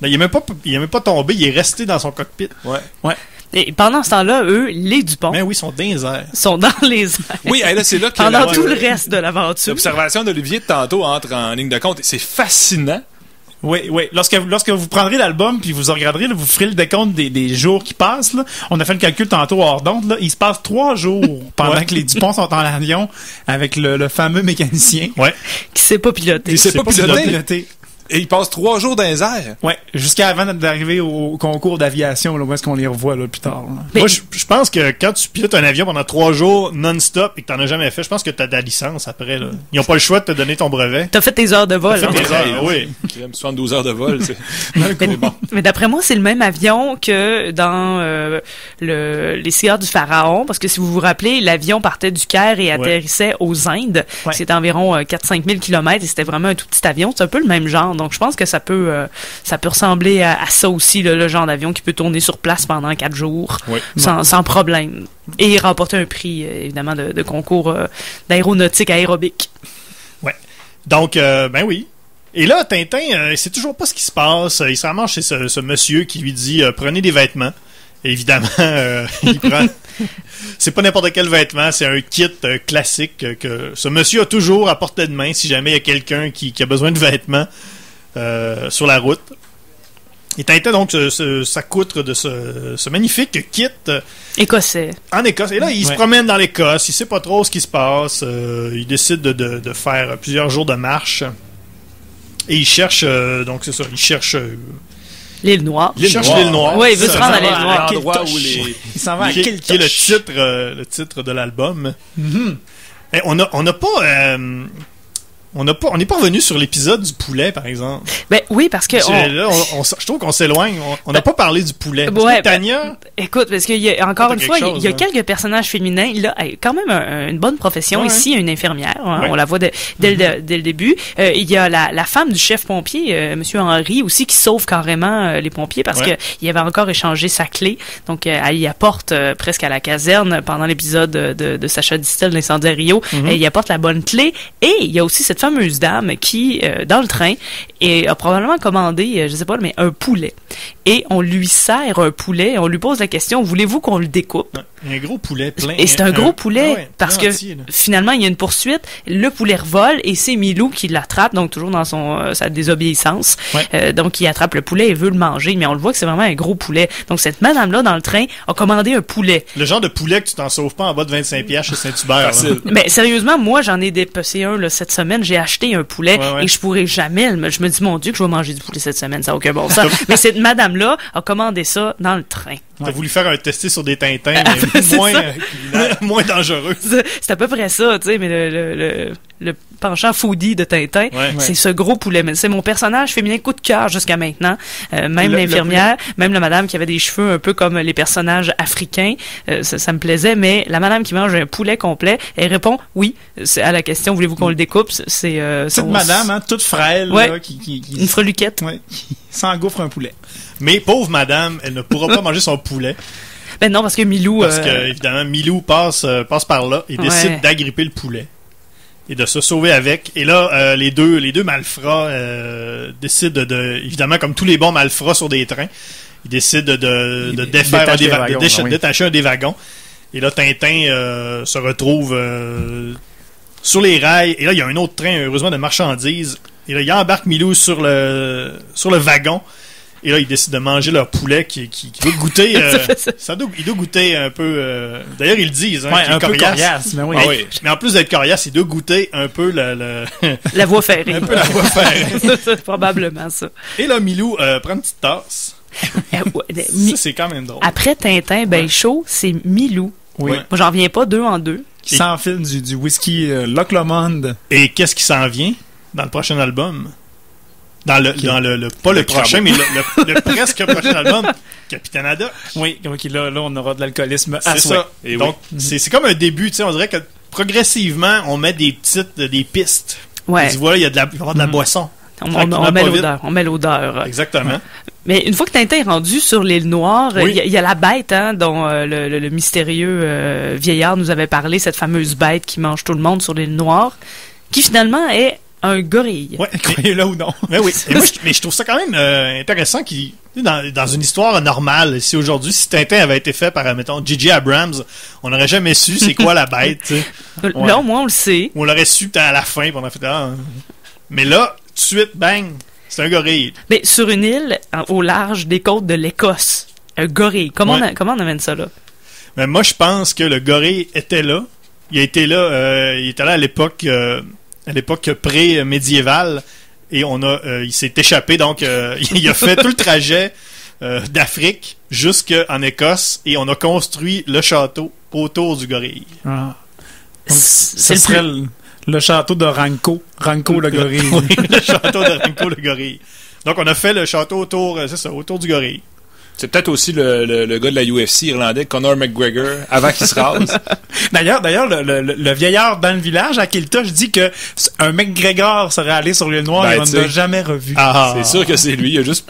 Il n'est même pas tombé, il est resté dans son cockpit. Ouais. Et pendant ce temps-là, eux, les Dupont... Mais oui, ils sont dans les airs. Sont dans les airs. Oui, là, c'est là que... Pendant tout le reste de l'aventure. L'observation d'Olivier de tantôt entre en ligne de compte. C'est fascinant Oui. Lorsque vous prendrez l'album puis vous regarderez, là, vous ferez le décompte des jours qui passent. Là. On a fait le calcul tantôt hors d'onde. Là. Il se passe 3 jours pendant que les Dupont sont en avion avec le fameux mécanicien. Ouais. Qui sait pas piloter. Il sait pas piloter. Et il passe 3 jours dans les airs. Ouais, jusqu'à avant d'arriver au concours d'aviation, là, où est-ce qu'on les revoit là, plus tard. Là. Moi, je pense que quand tu pilotes un avion pendant 3 jours non-stop et que t'en as jamais fait, je pense que t'as de la licence après. Là. Ils ont pas le choix de te donner ton brevet. T'as fait tes heures de vol. T'as fait tes heures, oui. 72 heures de vol, c'est... Mais d'après moi, c'est le même avion que dans les cigares du Pharaon, parce que si vous vous rappelez, l'avion partait du Caire et atterrissait aux Indes. Ouais. C'était environ 4-5 000 kilomètres et c'était vraiment un tout petit avion. C'est un peu le même genre. Donc, je pense que ça peut ressembler à ça aussi, le genre d'avion qui peut tourner sur place pendant 4 jours sans problème. Et remporter un prix, évidemment, de concours d'aéronautique aérobique. Ouais. Donc, ben oui. Et là, Tintin, il sait toujours pas ce qui se passe. Il se ramasse chez ce monsieur qui lui dit prenez des vêtements. Et évidemment, il prend... C'est pas n'importe quel vêtement, c'est un kit classique que ce monsieur a toujours à portée de main si jamais il y a quelqu'un qui a besoin de vêtements sur la route. Et Tintin donc s'accoutre de ce magnifique kit écossais. En Écosse. Et là, il se promène dans l'Écosse, il sait pas trop ce qui se passe. Il décide de faire plusieurs jours de marche. Et il cherche, donc c'est ça, il cherche... L'île Noire. Il cherche l'île Noire. Oui, il veut se rendre à l'île Noire. L'endroit où les... Il s'en va à qui est le titre de l'album. Mm-hmm. Et on n'a pas... on n'est pas revenu sur l'épisode du poulet, par exemple. Ben oui, parce que je trouve qu'on s'éloigne. On n'a pas parlé du poulet. Ouais, Tania. Écoute, parce qu'il y a encore une fois, il y a quelques personnages féminins. Là, quand même une bonne profession ici, une infirmière. On la voit dès le début. Il y a la femme du chef pompier, Monsieur Henry, aussi qui sauve carrément les pompiers parce que il avait encore échangé sa clé. Donc, elle y apporte presque à la caserne pendant l'épisode de Sacha Distel, l'incendie à Rio. Elle y apporte la bonne clé. Et il y a aussi cette fameuse dame qui, dans le train, a probablement commandé, je sais pas, mais un poulet. Et on lui sert un poulet, on lui pose la question, voulez-vous qu'on le découpe? Un gros poulet plein. Et c'est un gros poulet, parce que finalement, il y a une poursuite, le poulet revole, et c'est Milou qui l'attrape, donc toujours dans sa désobéissance. Donc, il attrape le poulet et veut le manger, mais on le voit que c'est vraiment un gros poulet. Donc, cette madame-là, dans le train, a commandé un poulet. Le genre de poulet que tu t'en sauves pas en bas de 25$ chez Saint-Hubert. Mais sérieusement, moi, j'en ai dépecé un là, cette semaine. J'ai acheté un poulet et je pourrais jamais... Je me dis, mon Dieu, que je vais manger du poulet cette semaine. Ça n'a aucun bon sens. Mais cette madame-là a commandé ça dans le train. T'as voulu faire un tester sur des Tintins moins dangereux. C'est à peu près ça, tu sais, mais le penchant foodie de Tintin, c'est ce gros poulet. Mais c'est mon personnage féminin coup de cœur jusqu'à maintenant. Même l'infirmière, même la madame qui avait des cheveux un peu comme les personnages africains, ça me plaisait, mais la madame qui mange un poulet complet, elle répond oui à la question, voulez-vous qu'on le découpe? C'est madame, hein, toute frêle, là, qui une freluquette. Qui s'engouffre un poulet. Mais pauvre madame, elle ne pourra pas manger son poulet. Ben non, parce que Milou... Parce que, évidemment, Milou passe par là et décide d'agripper le poulet. Et de se sauver avec. Et là, les deux malfrats décident évidemment, comme tous les bons malfrats sur des trains, ils décident de détacher un des wagons. Et là, Tintin se retrouve sur les rails. Et là, il y a un autre train, heureusement, de marchandises. Et là, il embarque Milou sur le wagon. Et là, ils décident de manger leur poulet qui doit goûter... il doit goûter un peu... d'ailleurs, ils le disent. Hein, un peu coriace. Mais, mais en plus d'être coriace, il doit goûter un peu la voie ferrée. Un peu la voie ferrée. C'est probablement ça. Et là, Milou prend une petite tasse. Ça, c'est quand même drôle. Après Tintin, chaud, c'est Milou. Oui. Moi, j'en reviens pas 2 en 2. Qui s'enfile du whisky Loch Lomond. Et qu'est-ce qui s'en vient dans le prochain album? Pas le prochain, mais le presque prochain album, Capitaine Haddock. Oui, donc là, on aura de l'alcoolisme à c'est ça. Et donc, c'est comme un début, tu sais, on dirait que progressivement, on met des pistes. Ouais. Tu vois, il y a de la boisson. On met l'odeur. Exactement. Ouais. Mais une fois que Tintin est rendu sur l'île Noire, il y a la bête dont le mystérieux vieillard nous avait parlé, cette fameuse bête qui mange tout le monde sur l'île Noire, qui finalement est un gorille. Ouais, croyez-le ou non. Mais oui. Mais je trouve ça quand même intéressant qu'il dans une histoire normale, si aujourd'hui, si Tintin avait été fait par, mettons, J.J. Abrams, on n'aurait jamais su c'est quoi la bête, tu sais. Là, au moins, on le sait. On l'aurait su à la fin, puis on a fait, mais là, tout de suite, bang, C'est un gorille. Mais sur une île, au large des côtes de l'Écosse, un gorille. Comment on amène ça là? Mais moi, je pense que le gorille était là. Il était là à l'époque pré-médiévale. Et il s'est échappé, donc il a fait tout le trajet d'Afrique jusqu'en Écosse et on a construit le château autour du gorille. Ah. Donc, ce serait le château de Ranko le gorille. Oui, le château de Ranko le gorille. Donc on a fait le château autour du gorille. C'est peut-être aussi le gars de la UFC irlandais, Conor McGregor, avant qu'il se rase. D'ailleurs, le vieillard dans le village, à Kilta, je dis que un McGregor serait allé sur l'île Noire et on ne l'a jamais revu. C'est sûr que c'est lui. Il a juste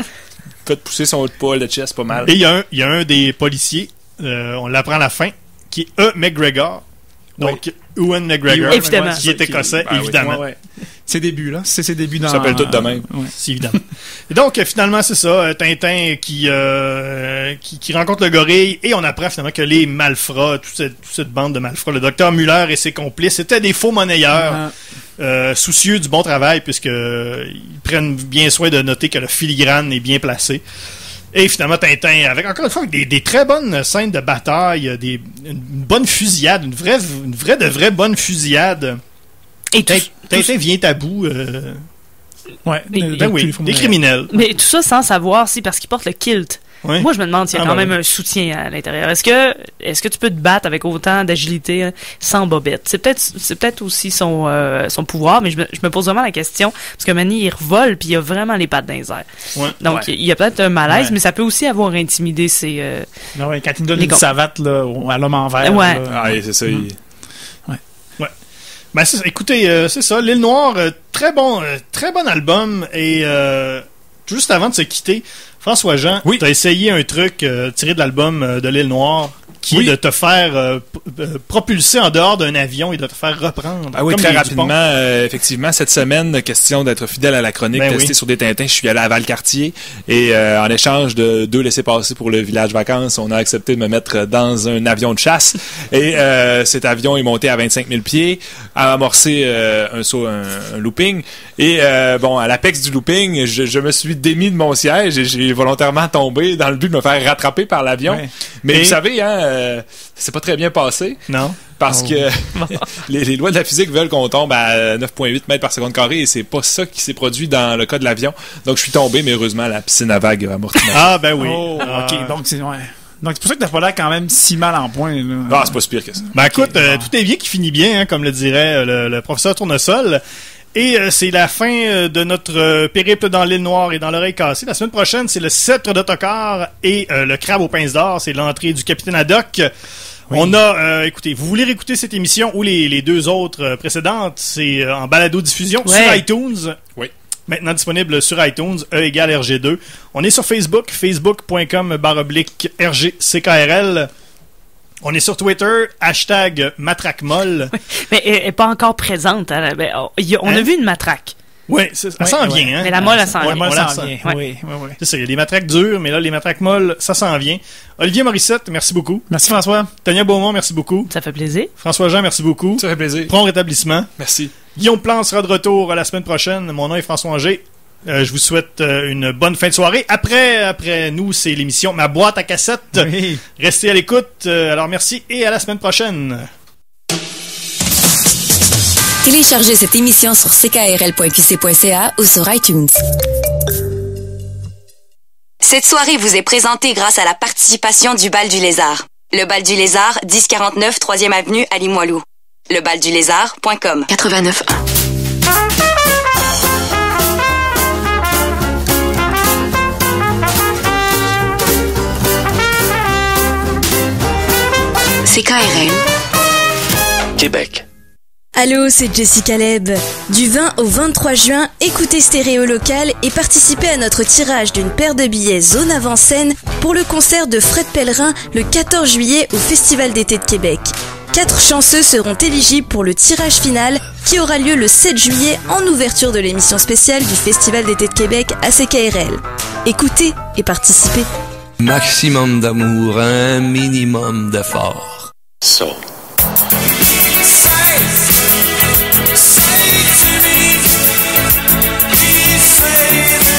fait pousser son haut de poil de chest pas mal. Et il y a un des policiers, on l'apprend à la fin, qui est McGregor. Donc, Ewan McGregor, évidemment. Qui est écossais, évidemment. Oui. Ses débuts, là. C'est ses débuts dans... Ça s'appelle tout de même. Ouais. C'est évident. Et donc, finalement, c'est ça. Tintin qui rencontre le gorille et on apprend finalement que les malfrats, toute cette bande de malfrats, le docteur Muller et ses complices, étaient des faux monnayeurs, soucieux du bon travail puisqu'ils prennent bien soin de noter que le filigrane est bien placé. Et finalement, Tintin, avec encore une fois des très bonnes scènes de bataille, une bonne fusillade, une vraie bonne fusillade. Et Tintin vient à bout. Des criminels. Mais tout ça sans savoir si, parce qu'il porte le kilt. Oui. Moi, je me demande s'il y a quand même un soutien à l'intérieur. Est-ce que tu peux te battre avec autant d'agilité sans bobette? C'est peut-être aussi son pouvoir, mais je me pose vraiment la question, parce que Manny, il revole, puis il a vraiment les pattes dans les airs. Ouais. Donc, il y a peut-être un malaise, mais ça peut aussi avoir intimidé ses... quand il me donne une savate là, à l'homme en verre. Ouais. C'est ça. Ben, écoutez, c'est ça, l'île Noire, très bon album, et juste avant de se quitter, François-Jean, tu as essayé un truc tiré de l'album de l'île Noire, qui est de te faire propulser en dehors d'un avion et de te faire reprendre. Ah oui, très rapidement. Effectivement, cette semaine, question d'être fidèle à la chronique, testée sur des Tintins, je suis allé à Valcartier et en échange de 2 laissez-passer pour le village vacances, on a accepté de me mettre dans un avion de chasse et cet avion est monté à 25 000 pieds, a amorcé un looping et à l'apex du looping, je me suis démis de mon siège et j'ai volontairement tombé dans le but de me faire rattraper par l'avion. Ouais. Mais vous savez, c'est pas très bien passé. Non. Parce que les lois de la physique veulent qu'on tombe à 9,8 mètres par seconde carrée et c'est pas ça qui s'est produit dans le cas de l'avion. Donc je suis tombé, mais heureusement la piscine à vagues a amorti. Ah ben oui. Ok, donc c'est pour ça que t'as pas l'air quand même si mal en point. Là. Ah, c'est pas si pire que ça. Ben écoute, tout est bien qui finit bien, comme le dirait le professeur Tournesol. Et c'est la fin de notre périple dans l'île Noire et dans l'oreille cassée. La semaine prochaine, c'est le sceptre d'Ottokar et le crabe aux pinces d'or. C'est l'entrée du capitaine Haddock. Oui. On a, écoutez, vous voulez réécouter cette émission ou les 2 autres précédentes, c'est en balado-diffusion sur iTunes. Oui. Maintenant disponible sur iTunes, E égale RG2. On est sur Facebook, facebook.com/RGCKRL. On est sur Twitter, #matraquemolle. Mais elle n'est pas encore présente. On a vu une matraque. Oui, ça s'en vient. Hein? Mais la molle, elle s'en vient. Oui. C'est ça, il y a des matraques dures, mais là, les matraques molles, ça s'en vient. Olivier Morissette, merci beaucoup. Merci François. Tania Beaumont, merci beaucoup. Ça fait plaisir. François-Jean, merci beaucoup. Ça fait plaisir. Prompt rétablissement. Merci. Guillaume Plante sera de retour la semaine prochaine. Mon nom est François Angers. Je vous souhaite une bonne fin de soirée. Après nous, c'est l'émission Ma boîte à cassette. Oui. Restez à l'écoute. Alors merci et à la semaine prochaine. Téléchargez cette émission sur ckrl.qc.ca ou sur iTunes. Cette soirée vous est présentée grâce à la participation du Bal du Lézard. Le Bal du Lézard, 1049 3e Avenue à Limoilou. Lebaldulézard.com 89.1 CKRL Québec. Allô, c'est Jessie Caleb. Du 20 au 23 juin, écoutez Stéréo Local et participez à notre tirage d'une paire de billets zone avant-scène pour le concert de Fred Pellerin le 14 juillet au Festival d'été de Québec. 4 chanceux seront éligibles pour le tirage final qui aura lieu le 7 juillet en ouverture de l'émission spéciale du Festival d'été de Québec à CKRL. Écoutez et participez. Maximum d'amour, un minimum d'effort. So. Say to me, please say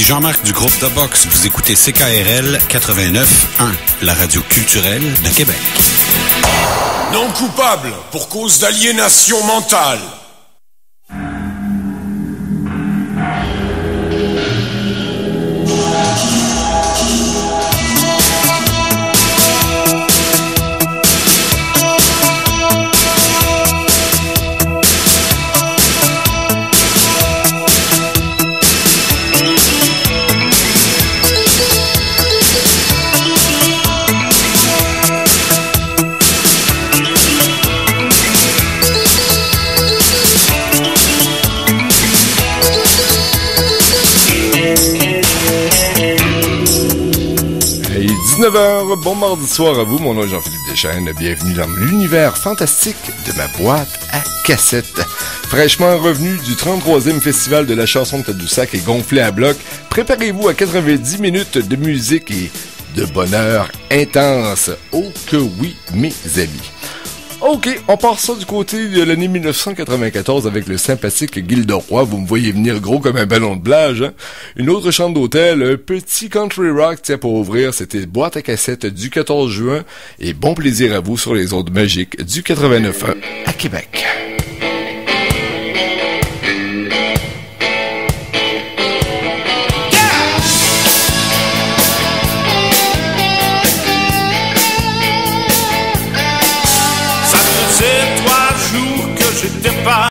Ici Jean-Marc du groupe The Box. Vous écoutez CKRL 89.1, la radio culturelle de Québec. Non coupable pour cause d'aliénation mentale. Bon mardi soir à vous, mon nom est Jean-Philippe Deschênes, bienvenue dans l'univers fantastique de ma boîte à cassettes. Fraîchement revenu du 33e festival de la chanson de Tadoussac et gonflé à bloc, préparez-vous à 90 minutes de musique et de bonheur intense. Oh que oui, mes amis. Ok, on part ça du côté de l'année 1994 avec le sympathique Gilderoy. Vous me voyez venir gros comme un ballon de plage, hein? Une autre chambre d'hôtel, un petit country rock, tiens, pour ouvrir, c'était boîte à cassette du 14 juin. Et bon plaisir à vous sur les ondes magiques du 89.1 à Québec.